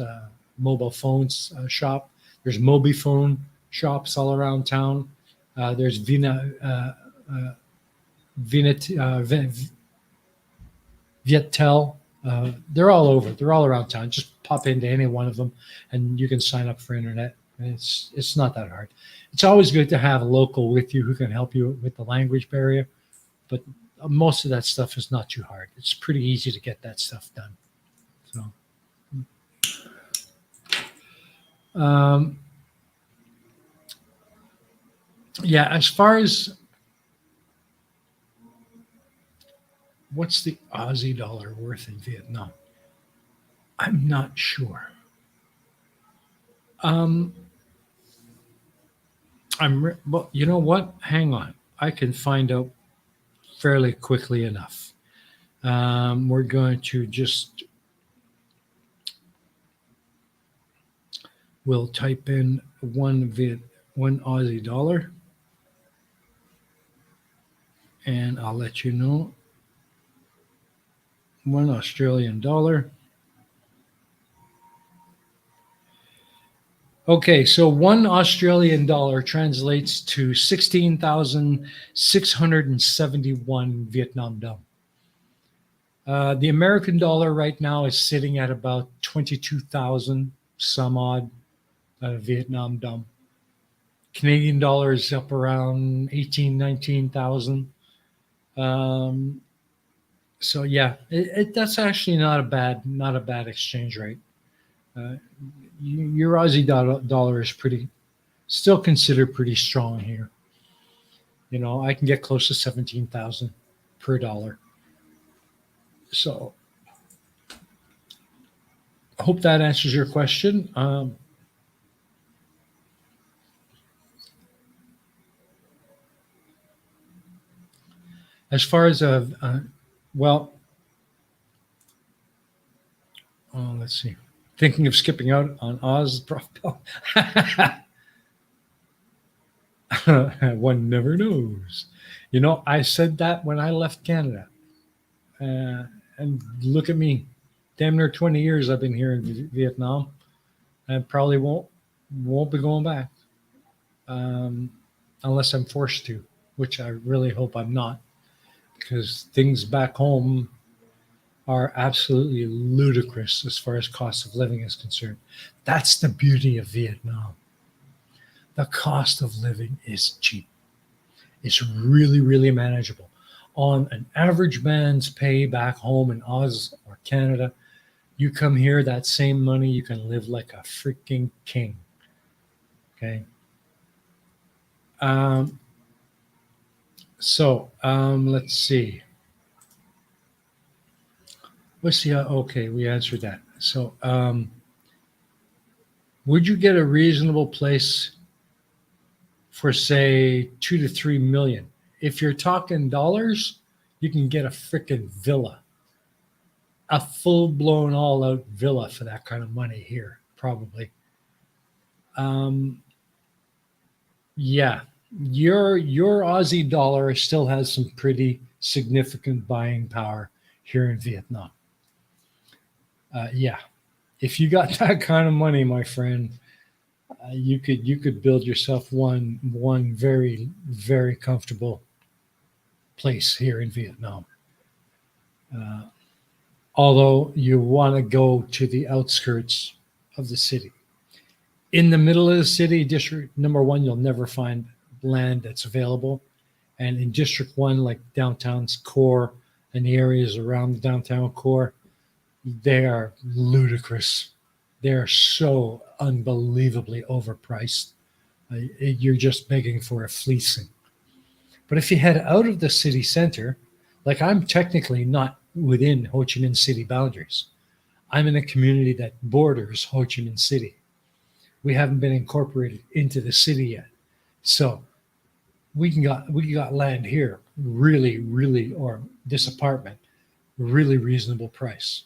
Speaker 1: mobile phones shop. There's Mobifone shops all around town. There's Vietel. They're all over. They're all around town. Just pop into any one of them, and you can sign up for internet. And it's not that hard. It's always good to have a local with you who can help you with the language barrier, but most of that stuff is not too hard. It's pretty easy to get that stuff done. So, yeah, as far as what's the Aussie dollar worth in Vietnam, I'm not sure. Well, you know what? Hang on. I can find out fairly quickly enough. We're going to we'll type in one Aussie dollar, and I'll let you know. One Australian dollar. Okay, so one Australian dollar translates to 16,671 Vietnam dong. The American dollar right now is sitting at about 22,000 some odd Vietnam dong. Canadian dollar is up around 18, 19,000. So yeah, that's actually not a bad exchange rate. Your Aussie dollar is still considered pretty strong here. You know, I can get close to 17,000 per dollar. So I hope that answers your question. As far as well, let's see. Thinking of skipping out on Oz profile. One never knows. You know, I said that when I left Canada. And look at me. Damn near 20 years I've been here in Vietnam. I probably won't be going back. Unless I'm forced to, which I really hope I'm not. Because things back home are absolutely ludicrous as far as cost of living is concerned. That's the beauty of Vietnam. The cost of living is cheap. It's really, really manageable. On an average man's pay back home in Oz or Canada, you come here, that same money, you can live like a freaking king. Okay. Let's see. Okay, we answered that. So, would you get a reasonable place for say 2 to 3 million? If you're talking dollars, you can get a freaking villa, a full-blown, all-out villa for that kind of money here, probably. Yeah, your Aussie dollar still has some pretty significant buying power here in Vietnam. Yeah, if you got that kind of money, my friend, you could build yourself one very, very comfortable place here in Vietnam. Although you want to go to the outskirts of the city. In the middle of the city, District Number 1, you'll never find land that's available. And in District 1, like downtown's core and the areas around the downtown core, they are ludicrous. They're so unbelievably overpriced. You're just begging for a fleecing. But if you head out of the city center, like I'm technically not within Ho Chi Minh City boundaries. I'm in a community that borders Ho Chi Minh City. We haven't been incorporated into the city yet. So we got land here, really, really, or this apartment, really reasonable price.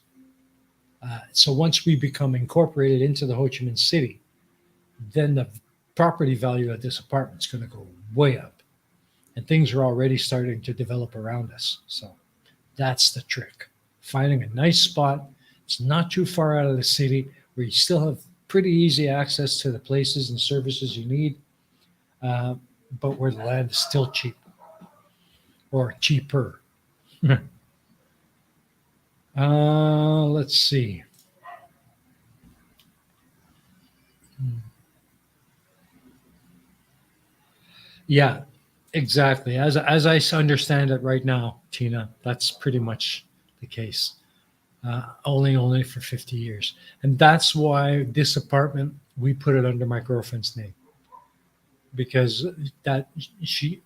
Speaker 1: So once we become incorporated into the Ho Chi Minh City, then property value of this apartment's going to go way up. And things are already starting to develop around us. So that's the trick. Finding a nice spot. It's not too far out of the city where you still have pretty easy access to the places and services you need, but where the land is still cheap or cheaper. Let's see. Yeah, exactly. As I understand it right now, Tina, that's pretty much the case. Only for 50 years, and that's why this apartment we put it under my girlfriend's name, because that she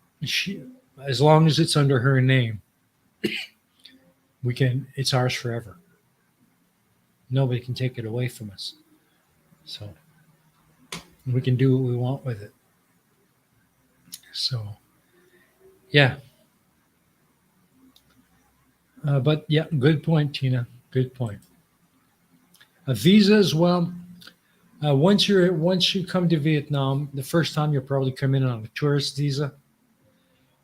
Speaker 1: as long as it's under her name, it's ours forever. Nobody can take it away from us. So we can do what we want with it. So yeah. But yeah, good point, Tina. Good point. A visa as well. Once you come to Vietnam, the first time you'll probably come in on a tourist visa.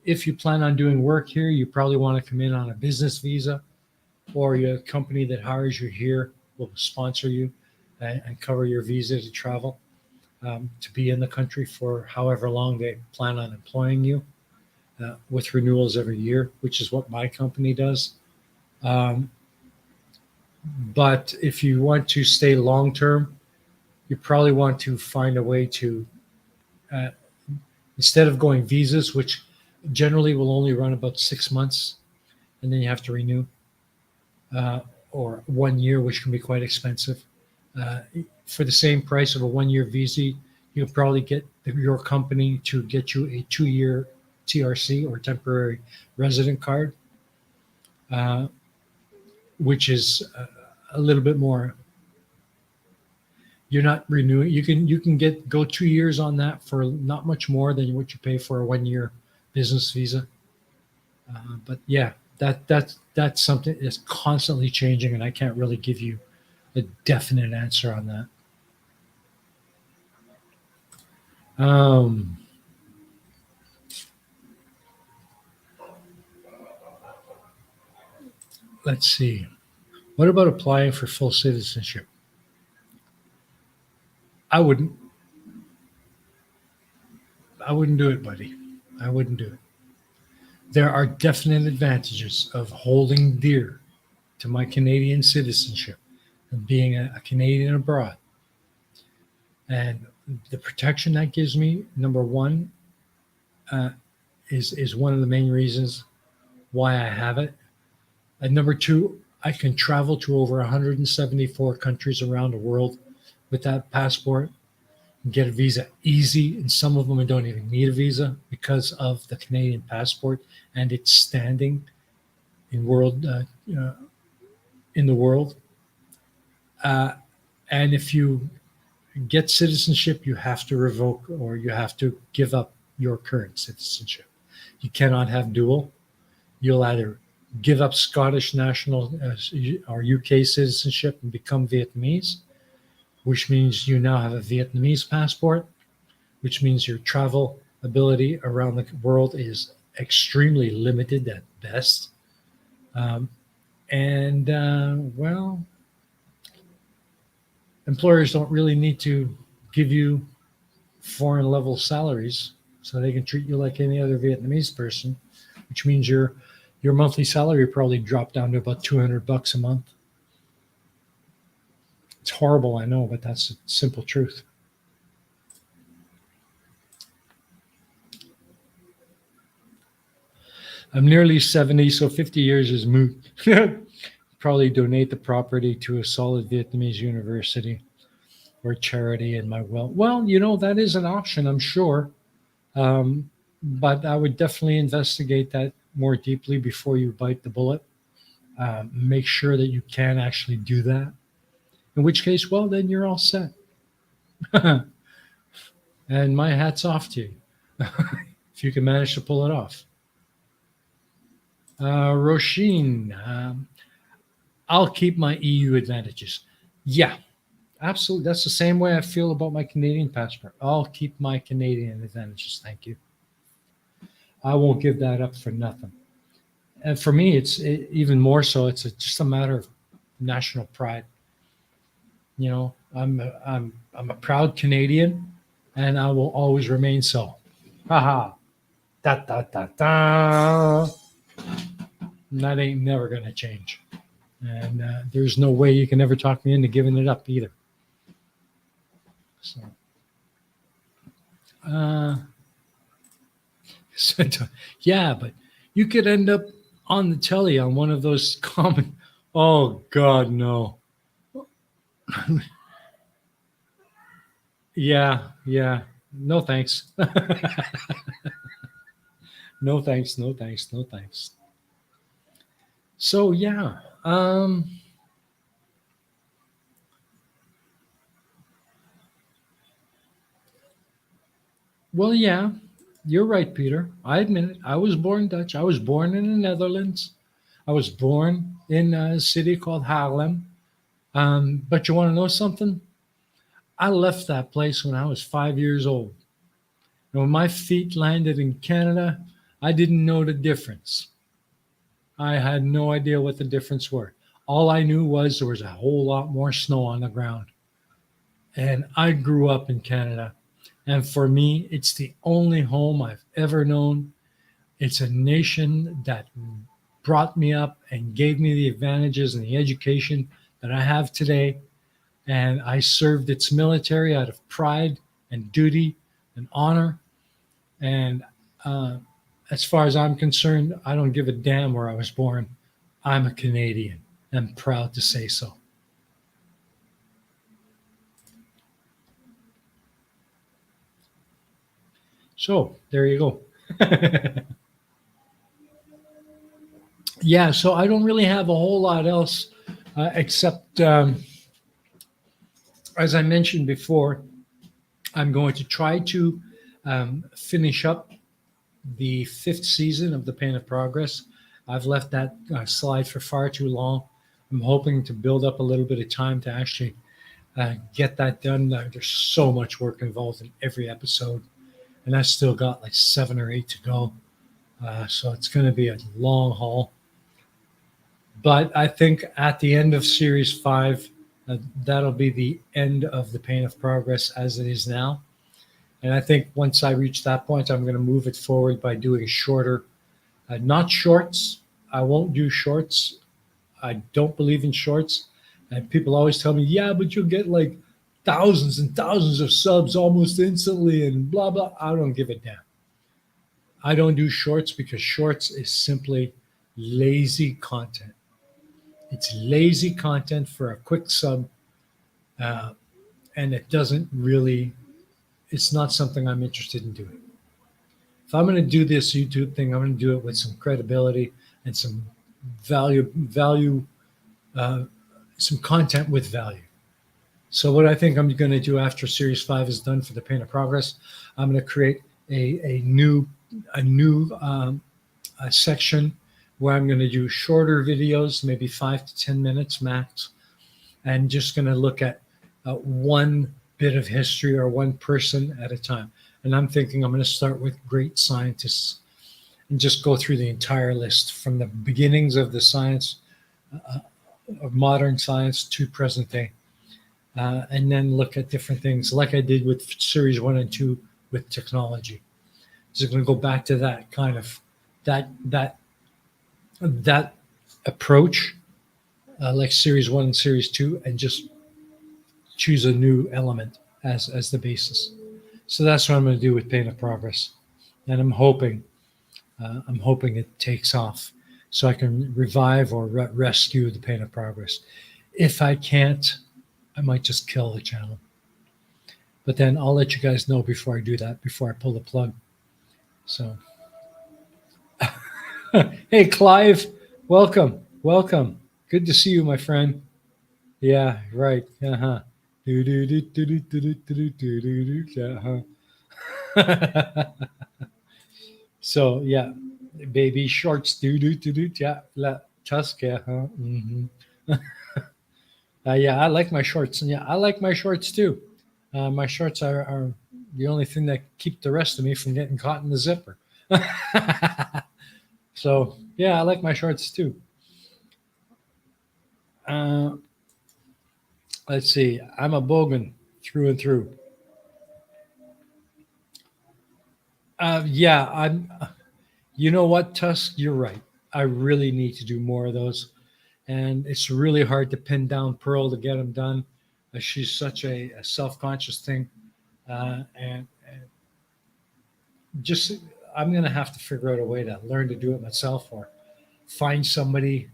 Speaker 1: If you plan on doing work here, you probably want to come in on a business visa, or your company that hires you here will sponsor you and cover your visa to travel, to be in the country for however long they plan on employing you, with renewals every year, which is what my company does. Um, but if you want to stay long term, you probably want to find a way to, uh, instead of going visas, which generally will only run about 6 months, and then you have to renew, uh, or 1 year, which can be quite expensive. Uh, for the same price of a 1 year visa, you'll probably get your company to get you a 2 year TRC, or temporary resident card, uh, which is a little bit more. You're not renewing. You can go 2 years on that for not much more than what you pay for a 1 year business visa. But yeah, that's something that's constantly changing, and I can't really give you a definite answer on that. Um, let's see. What about applying for full citizenship? I wouldn't. I wouldn't do it, buddy. I wouldn't do it. There are definite advantages of holding dear to my Canadian citizenship and being a Canadian abroad. And the protection that gives me, number one, uh, is one of the main reasons why I have it. And number two, I can travel to over 174 countries around the world with that passport and get a visa easy. And some of them I don't even need a visa because of the Canadian passport and its standing in uh, in the world. Uh, and if you get citizenship, you have to revoke, or you have to give up your current citizenship. You cannot have dual. You'll either give up Scottish national, or UK citizenship and become Vietnamese, which means you now have a Vietnamese passport, which means your travel ability around the world is extremely limited at best. Um, and well, employers don't really need to give you foreign level salaries, so they can treat you like any other Vietnamese person, which means your monthly salary probably dropped down to about $200 a month. It's horrible, I know, but that's the simple truth. I'm nearly 70, so 50 years is moot. Probably donate the property to a solid Vietnamese university or charity in my will. Well, that is an option, I'm sure. But I would definitely investigate that more deeply before you bite the bullet. Make sure that you can actually do that. In which case, well, then you're all set. And my hat's off to you if you can manage to pull it off. Roisin, I'll keep my EU advantages. Yeah, Absolutely. That's the same way I feel about my Canadian passport. I'll keep my Canadian advantages. Thank you. I won't give that up for nothing. And for me, even more so. It's just a matter of national pride. You know, I'm a proud Canadian, and I will always remain so. Haha. Da da da da. And that ain't never gonna change. And there's no way you can ever talk me into giving it up either. So, uh, so, yeah, but you could end up on the telly on one of those common. Oh God, no. Yeah, yeah. No thanks. No thanks. No thanks. No thanks. So yeah. Well, yeah. You're right, Peter. I admit it. I was born Dutch. I was born in the Netherlands. I was born in a city called Haarlem. But you want to know something? I left that place when I was 5 years old. And when my feet landed in Canada, I didn't know the difference. I had no idea what the difference were. All I knew was there was a whole lot more snow on the ground. And I grew up in Canada. And for me, it's the only home I've ever known. It's a nation that brought me up and gave me the advantages and the education that I have today. And I served its military out of pride and duty and honor. And uh, as far as I'm concerned, I don't give a damn where I was born. I'm a Canadian. I'm proud to say so. So there you go. Yeah, so I don't really have a whole lot else except, as I mentioned before, I'm going to try to finish up the fifth season of The Pain of Progress. I've left that slide for far too long. I'm hoping to build up a little bit of time to actually get that done. There's so much work involved in every episode, and I still got like 7 or 8 to go. So it's going to be a long haul. But I think at the end of series 5, that'll be the end of The Pain of Progress as it is now. And I think once I reach that point, I'm going to move it forward by doing shorter, not shorts. I won't do shorts. I don't believe in shorts. And people always tell me, yeah, but you'll get like thousands and thousands of subs almost instantly and blah, blah. I don't give a damn. I don't do shorts because shorts is simply lazy content. It's lazy content for a quick sub. Uh, and it doesn't really, it's not something I'm interested in doing. If I'm going to do this YouTube thing, I'm going to do it with some credibility and some value, uh, some content with value. So what I think I'm going to do after Series 5 is done for The Pain of Progress, I'm going to create a new section where I'm going to do shorter videos, maybe 5 to 10 minutes max, and just going to look at one bit of history or one person at a time. And I'm thinking I'm going to start with great scientists and just go through the entire list from the beginnings of the science, of modern science to present day. And then look at different things like I did with series 1 and 2 with technology. Just going to go back to that kind of that approach, like series 1 and series 2, and just choose a new element as the basis. So that's what I'm going to do with Pain of Progress, and I'm hoping it takes off, so I can revive or rescue the Pain of Progress. If I can't, I might just kill the channel. But then I'll let you guys know before I do that, before I pull the plug. So, hey, Clive, welcome. Good to see you, my friend. Yeah, right. Uh-huh. Uh-huh. So, yeah, baby shorts. Yeah, la tusk. Yeah. Huh? Mm-hmm. Yeah, I like my shorts, and yeah, I like my shorts too. My shorts are the only thing that keep the rest of me from getting caught in the zipper. So yeah, I like my shorts too. Uh, let's see. I'm a bogan through and through. Yeah, I'm. You know what, Tusk? You're right. I really need to do more of those, and it's really hard to pin down Pearl to get them done. She's such a self-conscious thing, and just I'm gonna have to figure out a way to learn to do it myself, or find somebody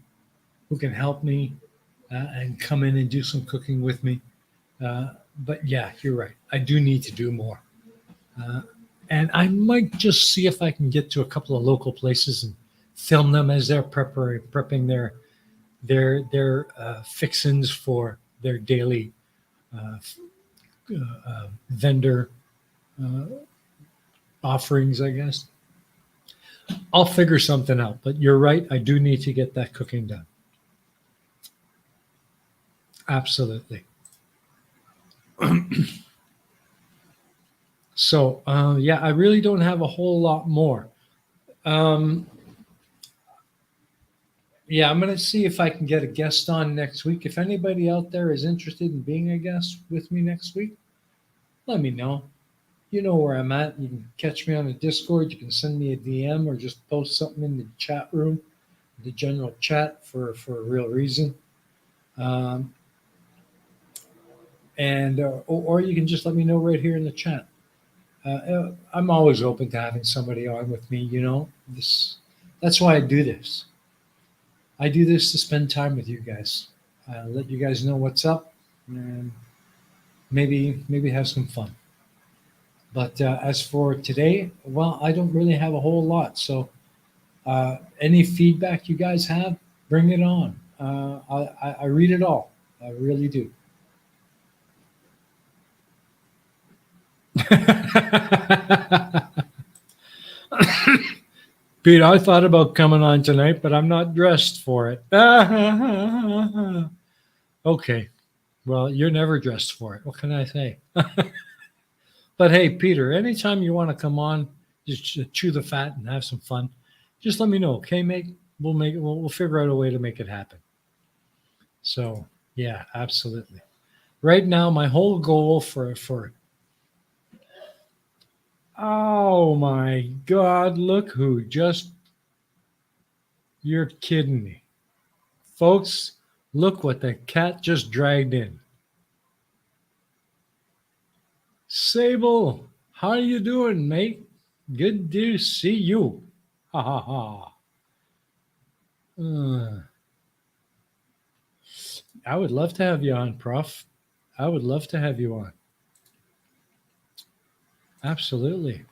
Speaker 1: who can help me and come in and do some cooking with me. But yeah, you're right. I do need to do more. Uh, and I might just see if I can get to a couple of local places and film them as they're prepping their fixins for their daily uh, vendor uh, offerings. I guess I'll figure something out. But you're right. I do need to get that cooking done. Absolutely. So yeah, I really don't have a whole lot more. Um, Yeah, I'm going to see if I can get a guest on next week. If anybody out there is interested in being a guest with me next week, let me know. You know where I'm at. You can catch me on the Discord. You can send me a DM or just post something in the chat room, the general chat for a real reason. Um, and or you can just let me know right here in the chat. I'm always open to having somebody on with me. You know, that's why I do this. I do this to spend time with you guys, let you guys know what's up, and maybe have some fun. But as for today, well, I don't really have a whole lot. So any feedback you guys have, bring it on. I read it all. I really do. Pete, I thought about coming on tonight, but I'm not dressed for it. Okay. Well, you're never dressed for it. What can I say? But hey, Peter, anytime you want to come on, just chew the fat and have some fun, just let me know, okay, mate? We'll figure out a way to make it happen. So yeah, absolutely. Right now, my whole goal for oh my God, look who just you're kidding me, folks. Look what the cat just dragged in. Sable, how you doing, mate? Good to see you. Ha ha ha. Uh, I would love to have you on, Prof. I would love to have you on. Absolutely.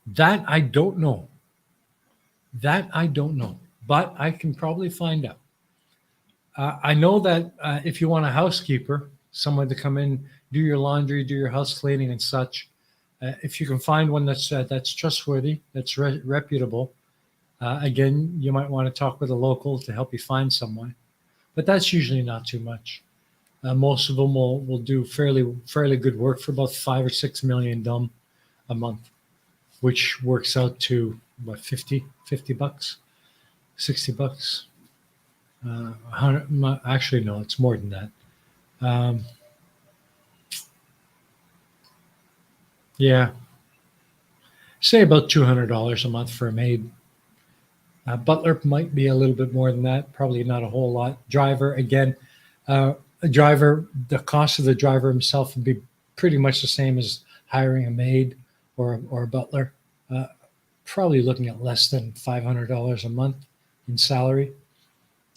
Speaker 1: That I don't know. That I don't know, but I can probably find out. I know that if you want a housekeeper, someone to come in, do your laundry, do your house cleaning, and such, if you can find one that's trustworthy, that's reputable, again, you might want to talk with a local to help you find someone. But that's usually not too much. Most of them will do fairly good work for about 5 or 6 million dum a month, which works out to what, 50 bucks, 60 bucks. 100, actually, no, it's more than that. Um, yeah, say about $200 a month for a maid. Butler might be a little bit more than that, probably not a whole lot. Driver, again, a driver, the cost of the driver himself would be pretty much the same as hiring a maid or a butler. Uh, Probably looking at less than $500 a month in salary.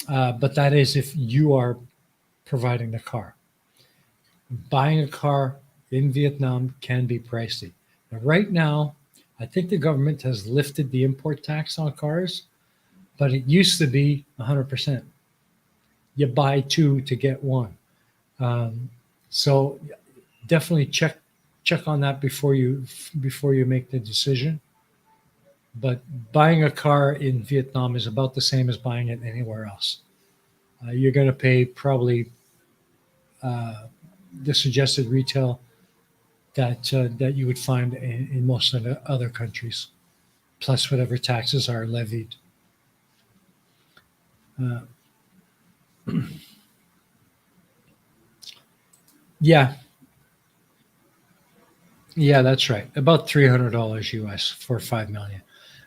Speaker 1: But that is if you are providing the car. Buying a car in Vietnam can be pricey. Now, right now, I think the government has lifted the import tax on cars, but it used to be 100%. You buy two to get one. Um, so definitely check on that before you make the decision. but buying a car in Vietnam is about the same as buying it anywhere else. You're going to pay probably uh, the suggested retail that you would find in most of the other countries, plus whatever taxes are levied. Uh, yeah, yeah, that's right. About $300 US for 5 million.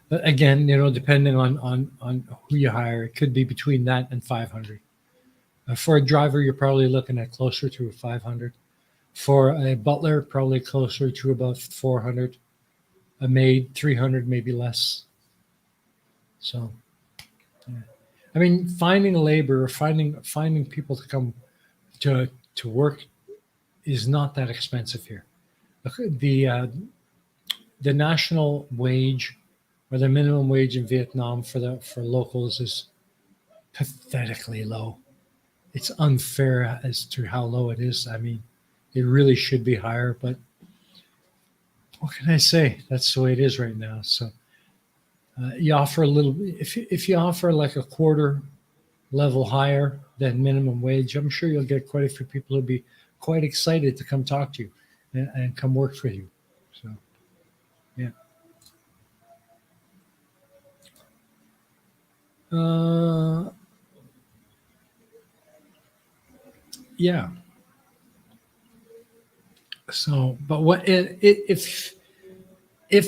Speaker 1: But again, depending on who you hire, it could be between that and 500. For a driver, you're probably looking at closer to 500. For a butler, probably closer to about 400. A maid, 300, maybe less. So, yeah. I mean, finding labor, finding people to come to work is not that expensive here. The the national wage or the minimum wage in Vietnam for locals is pathetically low. It's unfair as to how low it is. I mean, it really should be higher, but what can I say? That's the way it is right now. So you offer a little. If you offer like a quarter level higher than minimum wage, I'm sure you'll get quite a few people who'll be quite excited to come talk to you and come work for you. So yeah. Uh, yeah. So, but if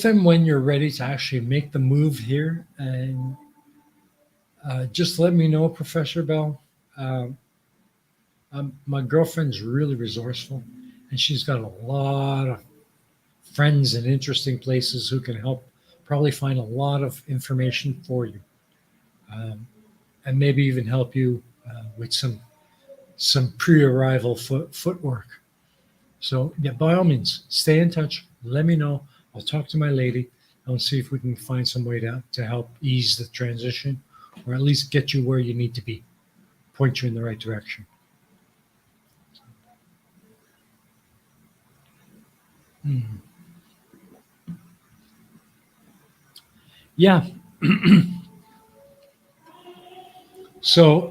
Speaker 1: and when you're ready to actually make the move here, and just let me know, Professor Bell. Um, my girlfriend's really resourceful, and she's got a lot of friends in interesting places who can help probably find a lot of information for you, um, and maybe even help you with some pre-arrival footwork. So yeah, by all means, stay in touch. Let me know. I'll talk to my lady and see if we can find some way to help ease the transition, or at least get you where you need to be, point you in the right direction. Mm. Yeah. So,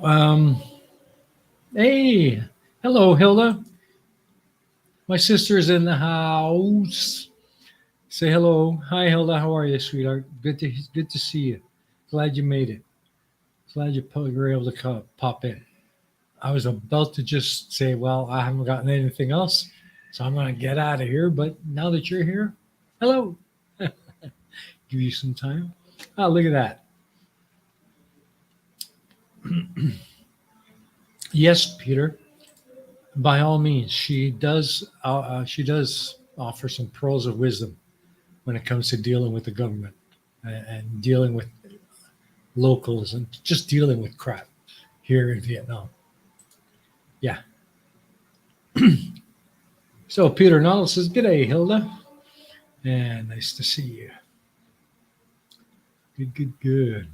Speaker 1: hey, hello, Hilda. My sister is in the house. Say hello. Hi, Hilda. How are you, sweetheart? Good to see you. Glad you made it. Glad you were able to pop in. I was about to just say, well, I haven't gotten anything else, so I'm going to get out of here. But now that you're here, hello. Give you some time. Oh, look at that. Yes, Peter. By all means, she does offer some pearls of wisdom when it comes to dealing with the government and dealing with locals and just dealing with crap here in Vietnam. Yeah. So Peter Null says, "G'day, Hilda, and nice to see you. Good, good, good.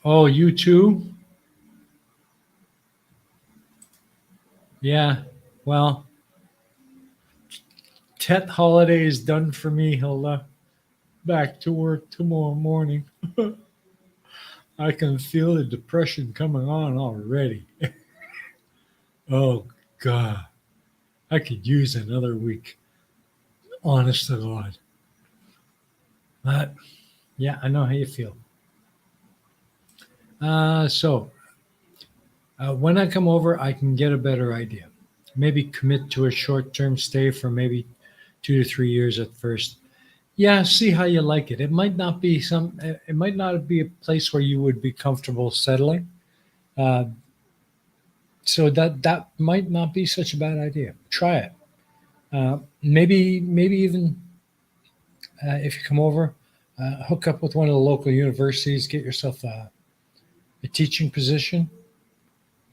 Speaker 1: Oh, you too? Yeah. Well, Tet holiday is done for me, Hilda. Back to work tomorrow morning. I can feel the depression coming on already. Oh God, I could use another week. Honest to God. But yeah, I know how you feel. So when I come over, I can get a better idea. Maybe commit to a short-term stay for maybe 2 to 3 years at first. Yeah, see how you like it. It might not be a place where you would be comfortable settling. Uh, so that might not be such a bad idea. Try it. Maybe even if you come over, hook up with one of the local universities, get yourself a teaching position.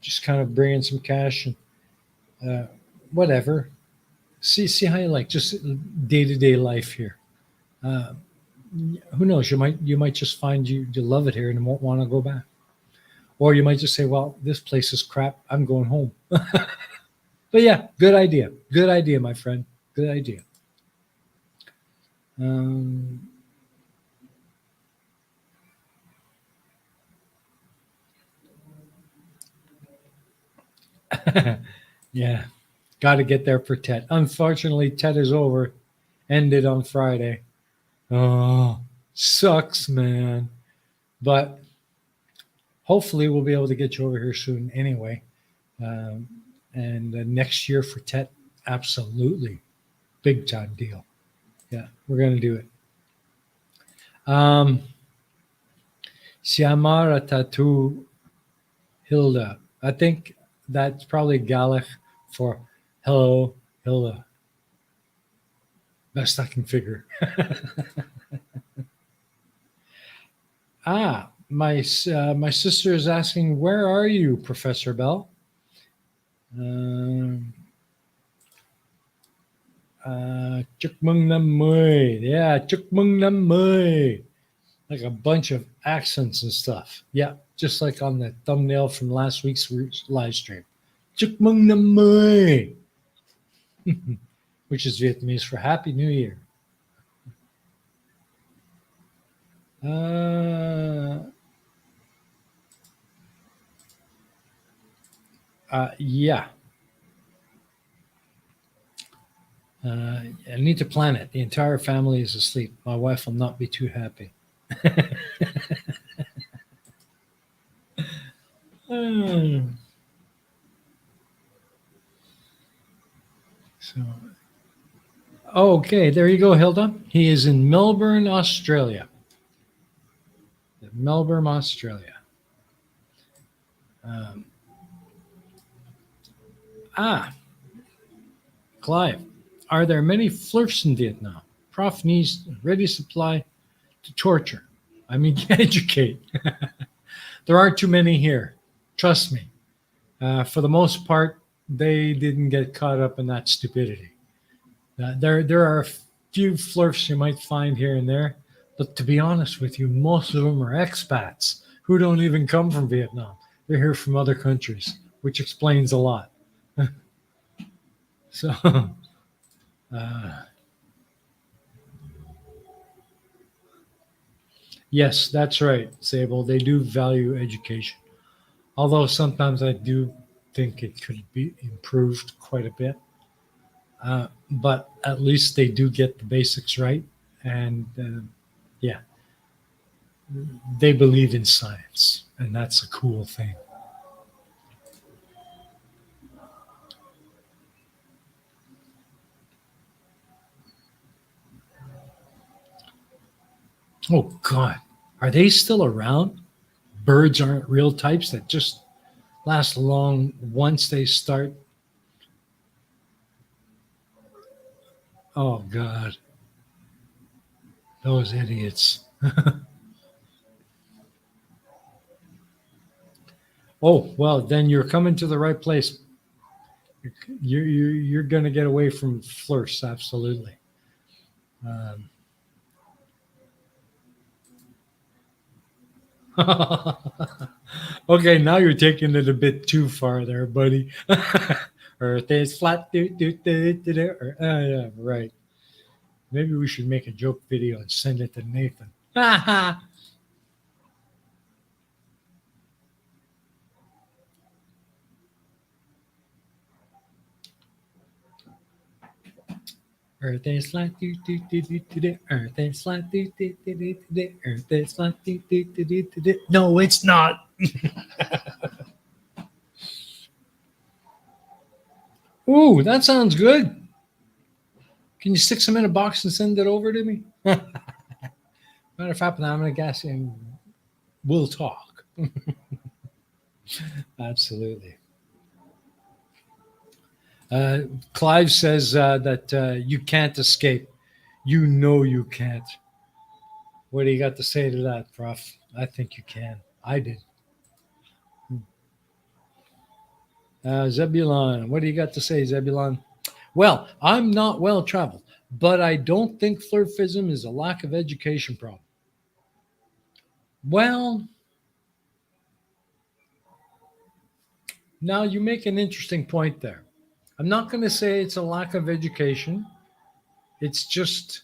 Speaker 1: Just kind of bring in some cash and uh, whatever. See how you like just day to day life here. Uh, who knows? You might just find you love it here and won't want to go back, or you might just say, "Well, this place is crap. I'm going home." But yeah, good idea. Good idea, my friend. Good idea. Um, yeah, got to get there for Tet. Unfortunately, Tet is over, ended on Friday. Oh, sucks, man. But hopefully, we'll be able to get you over here soon anyway. Um, and next year for Tet, absolutely big time deal. Yeah, we're going to do it. Siamara Tattoo Hilda. I think that's probably Gaelic for hello, Hilda. Best I can figure. My sister is asking, where are you, Professor Bell? Um, Chukmung Nam Mui. Yeah, Chukmung Nam Mui. Like a bunch of accents and stuff. Yeah, just like on the thumbnail from last week's live stream. Chukmung Nam Mui. Which is Vietnamese for Happy New Year. Yeah. I need to plan it. The entire family is asleep. My wife will not be too happy. So, okay, there you go, Hilda. He is in Melbourne, Australia. Melbourne, Australia. Um, Clive, are there many flirts in Vietnam? Prof needs ready supply to torture. I mean, educate. There aren't too many here. Trust me. For the most part, they didn't get caught up in that stupidity. There are a few flirts you might find here and there, but to be honest with you, most of them are expats who don't even come from Vietnam. They're here from other countries, which explains a lot. So, yes, that's right, Sable. They do value education, although sometimes I do think it could be improved quite a bit. But at least they do get the basics right, and yeah, they believe in science, and that's a cool thing. Oh God, are they still around? Birds aren't real types that just last long once they start. Oh God, those idiots. Oh well, then you're coming to the right place. You're going to get away from flirts, absolutely. Um, okay, now you're taking it a bit too far there, buddy. Earth is flat. Yeah, right. Maybe we should make a joke video and send it to Nathan. Earth is flat. Earth is flat. Earth is flat. No, it's not. Ooh, that sounds good. Can you stick some in a box and send it over to me? Matter of fact, I'm going to guess and we'll talk. Absolutely. Clive says that you can't escape. You know you can't. What do you got to say to that, Prof? I think you can. I did. Zebulon, what do you got to say, Zebulon? Well, I'm not well traveled, but I don't think flirtism is a lack of education problem. Well, now you make an interesting point there. I'm not going to say it's a lack of education. It's just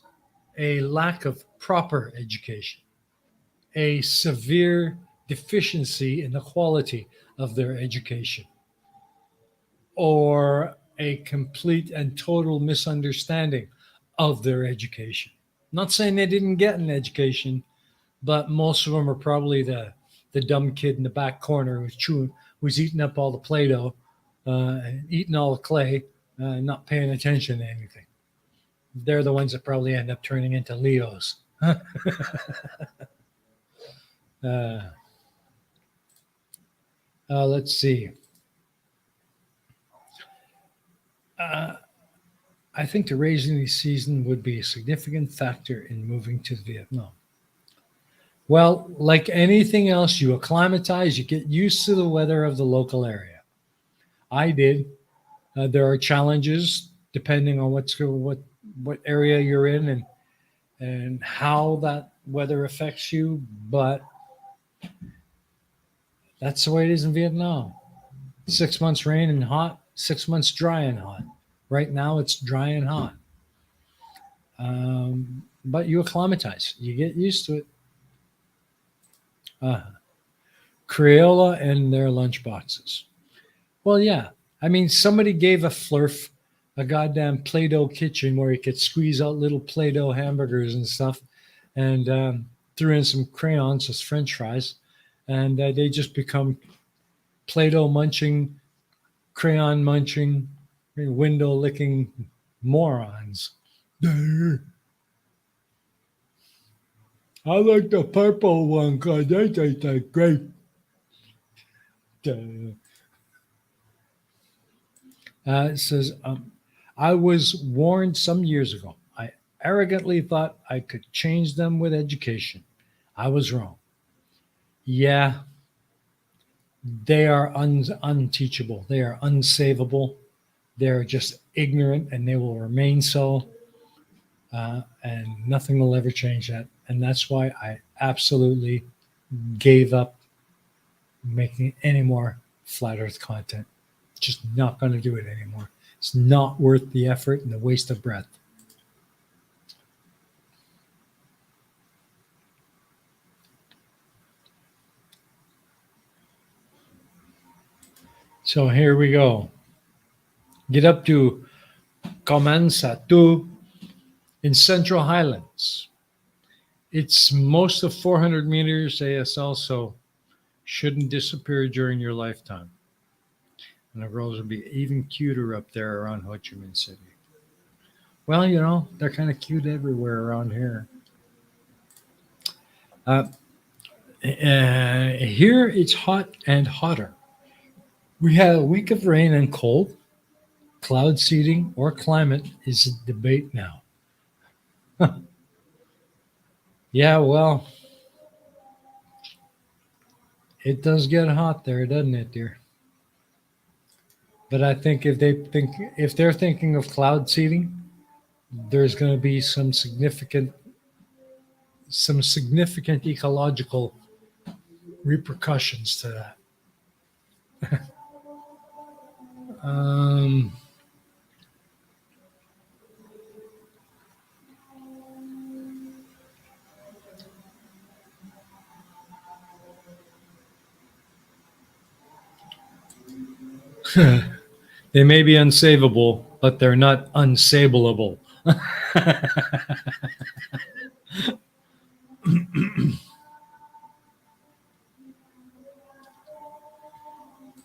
Speaker 1: a lack of proper education, a severe deficiency in the quality of their education, or a complete and total misunderstanding of their education. Not saying they didn't get an education, but most of them are probably the dumb kid in the back corner who's eating up all the Play-Doh, eating all the clay, not paying attention to anything. They're the ones that probably end up turning into Leos. Let's see. I think the rainy season would be a significant factor in moving to Vietnam. Well, like anything else, you acclimatize, you get used to the weather of the local area. I did. There are challenges depending on what area you're in and how that weather affects you, but that's the way it is in Vietnam. 6 months rain and hot, 6 months dry and hot. Right now it's dry and hot. But you acclimatize, you get used to it. Crayola and their lunch boxes. Well, yeah. I mean, somebody gave a Flurf a goddamn Play-Doh kitchen where he could squeeze out little Play-Doh hamburgers and stuff, and threw in some crayons as French fries, and they just become Play-Doh munching, crayon munching, window licking morons. I like the purple one because they taste like grape. It says, I was warned some years ago. I arrogantly thought I could change them with education. I was wrong. Yeah, they are unteachable. They are unsavable. They're just ignorant, and they will remain so. And nothing will ever change that. And that's why I absolutely gave up making any more flat earth content. Just not going to do it anymore. It's not worth the effort and the waste of breath. So here we go. Get up to Komansatu in Central Highlands. It's most of 400 meters ASL, so shouldn't disappear during your lifetime. And the girls will be even cuter up there around Ho Chi Minh City. Well, you know, they're kind of cute everywhere around here. Here it's hot and hotter. We had a week of rain and cold. Cloud seeding or climate is a debate now. Yeah, well, it does get hot there, doesn't it, dear? But I think if they're thinking of cloud seeding, there's going to be some significant ecological repercussions to that. They may be unsavable, but they're not unsableable.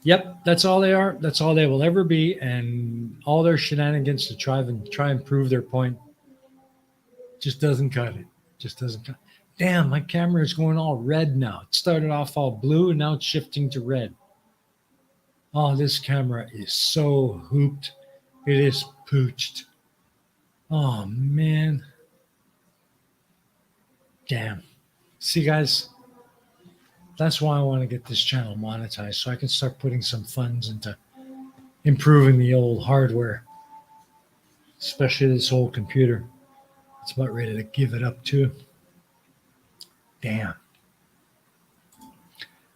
Speaker 1: Yep, that's all they are. That's all they will ever be, and all their shenanigans to try and prove their point just doesn't cut it. Just doesn't cut. Damn, my camera is going all red now. It started off all blue, and now it's shifting to red. Oh, this camera is so hooped. It is pooched. Oh, man. Damn. See, guys, that's why I want to get this channel monetized, so I can start putting some funds into improving the old hardware, especially this old computer. It's about ready to give it up, too. Damn.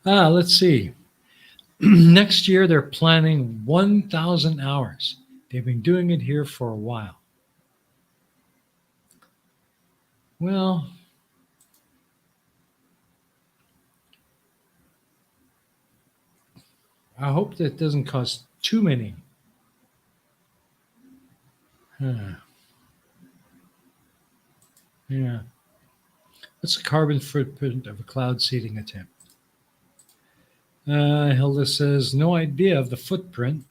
Speaker 1: Let's see. Next year, they're planning 1,000 hours. They've been doing it here for a while. Well, I hope that doesn't cost too many. Huh. Yeah. What's the carbon footprint of a cloud seeding attempt? Hilda says, no idea of the footprint.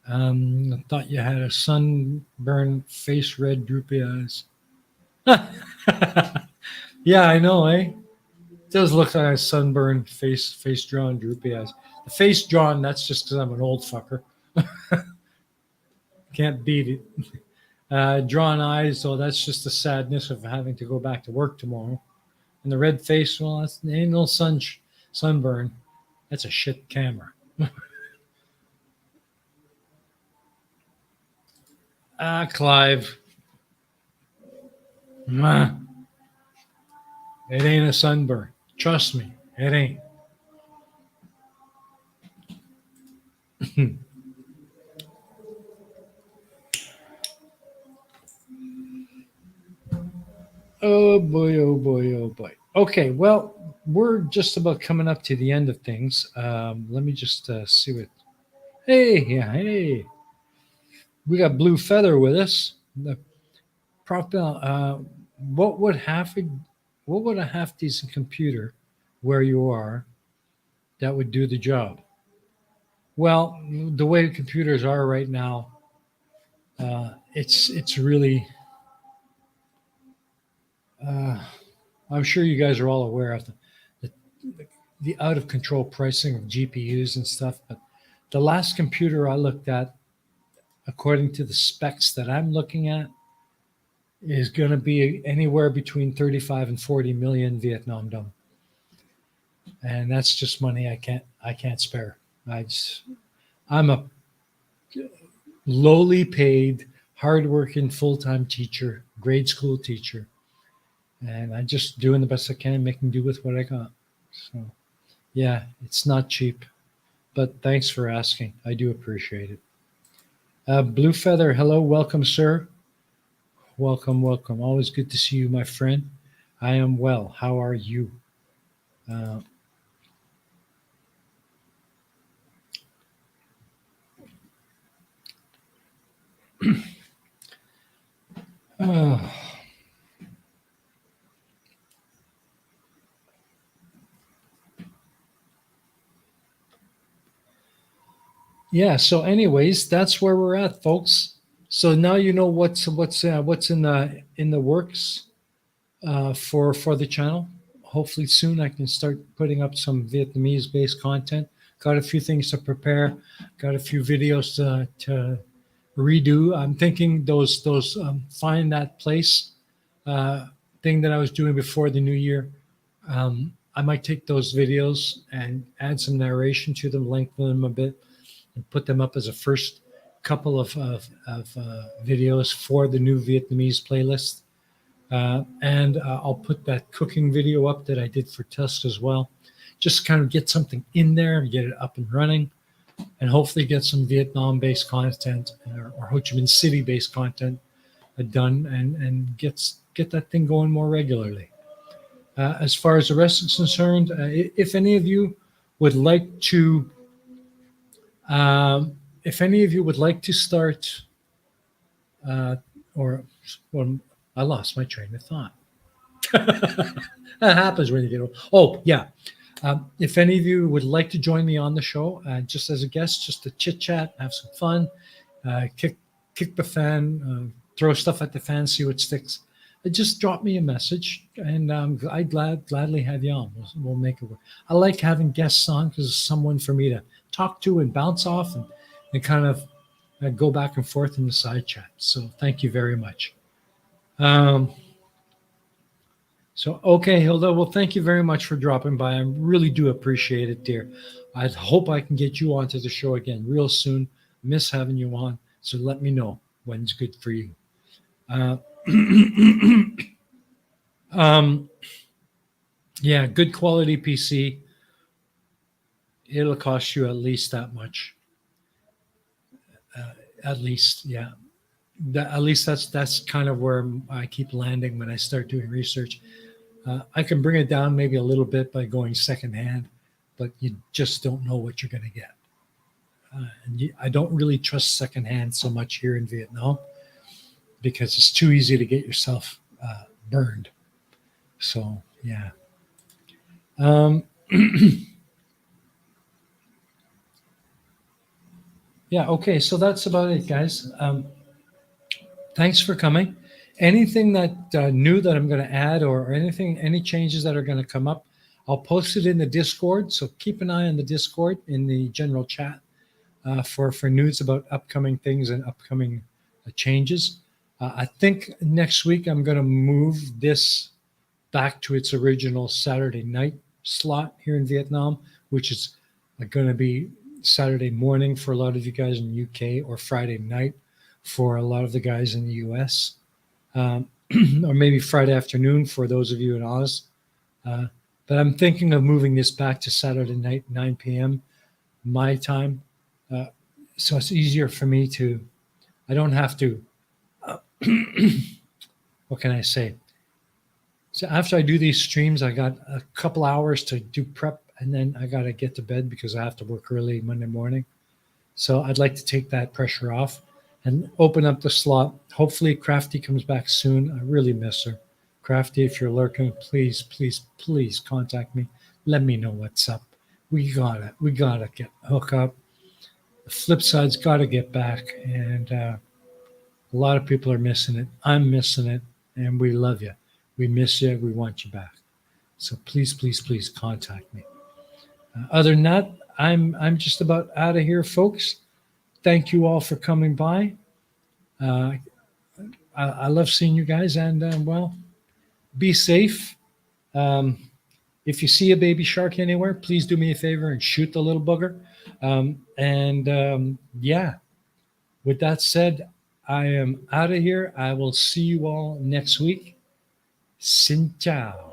Speaker 1: I thought you had a sunburned face, red, droopy eyes. Yeah, I know, eh? It does look like a sunburned face drawn, droopy eyes. The face drawn, that's just because I'm an old fucker. Can't beat it. Drawn eyes, so that's just the sadness of having to go back to work tomorrow. And the red face, well, that's ain't no sunburn. That's a shit camera. Clive. Mwah. It ain't a sunburn. Trust me, it ain't. Oh boy, oh boy, oh boy. Okay, well, we're just about coming up to the end of things. Let me just see what. Hey, yeah, hey. We got Blue Feather with us. The what would what would a half decent computer where you are that would do the job? Well, the way computers are right now, it's really. Uh, I'm sure you guys are all aware of the, the out of control pricing of GPUs and stuff. But the last computer I looked at, according to the specs that I'm looking at, is going to be anywhere between 35 and 40 million Vietnam dong, and that's just money I can't spare. I'm a lowly paid, hardworking full time teacher, grade school teacher, and I'm just doing the best I can, making do with what I got. So yeah, it's not cheap, but thanks for asking. I do appreciate it. Blue Feather, hello, welcome, sir. Welcome, welcome. Always good to see you, my friend. I am well. How are you? Uh, oh, yeah. So, anyways, that's where we're at, folks. So now you know what's in the works for the channel. Hopefully soon I can start putting up some Vietnamese based content. Got a few things to prepare. Got a few videos to redo. I'm thinking those find that place uh, thing that I was doing before the new year. I might take those videos and add some narration to them, lengthen them a bit, and put them up as a first couple of videos for the new Vietnamese playlist. And I'll put that cooking video up that I did for test as well. Just kind of get something in there and get it up and running, and hopefully get some Vietnam-based content or Ho Chi Minh City-based content done, and get that thing going more regularly. As far as the rest is concerned, if any of you would like to, if any of you would like to start, or well, I lost my train of thought. That happens when you get old. Oh yeah, if any of you would like to join me on the show, just as a guest, just to chit chat, have some fun, kick the fan, throw stuff at the fan, see what sticks. Just drop me a message, and I'd gladly have you on. We'll make it work. I like having guests on because it's someone for me to talk to and bounce off, and kind of go back and forth in the side chat. So thank you very much. Um, okay, Hilda. Well, thank you very much for dropping by. I really do appreciate it, dear. I hope I can get you onto the show again real soon. Miss having you on. So let me know when's good for you. Uh, yeah, good quality PC. It'll cost you at least that much. At least, yeah. at least that's kind of where I keep landing when I start doing research. I can bring it down maybe a little bit by going secondhand, but you just don't know what you're going to get. I don't really trust secondhand so much here in Vietnam because it's too easy to get yourself burned. So yeah. Um, yeah. Okay. So that's about it, guys. Thanks for coming. Anything that new that I'm going to add, or anything, any changes that are going to come up, I'll post it in the Discord. So keep an eye on the Discord in the general chat for news about upcoming things and upcoming changes. I think next week I'm going to move this back to its original Saturday night slot here in Vietnam, which is going to be Saturday morning for a lot of you guys in the UK, or Friday night for a lot of the guys in the US, or maybe Friday afternoon for those of you in Oz. But I'm thinking of moving this back to Saturday night, 9 p.m. my time. So it's easier for me to, I don't have to, what can I say? So after I do these streams, I got a couple hours to do prep, and then I got to get to bed because I have to work early Monday morning. So I'd like to take that pressure off and open up the slot. Hopefully Crafty comes back soon. I really miss her. Crafty, if you're lurking, please, please, please contact me. Let me know what's up. We gotta get hook up. The Flipside's got to get back, and a lot of people are missing it. I'm missing it, and we love you. We miss you. We want you back. So please, please, please contact me. Other than that, I'm just about out of here, folks. Thank you all for coming by. I love seeing you guys, and well, be safe. If you see a baby shark anywhere, please do me a favor and shoot the little booger. Yeah, with that said, I am out of here. I will see you all next week. Xin chào.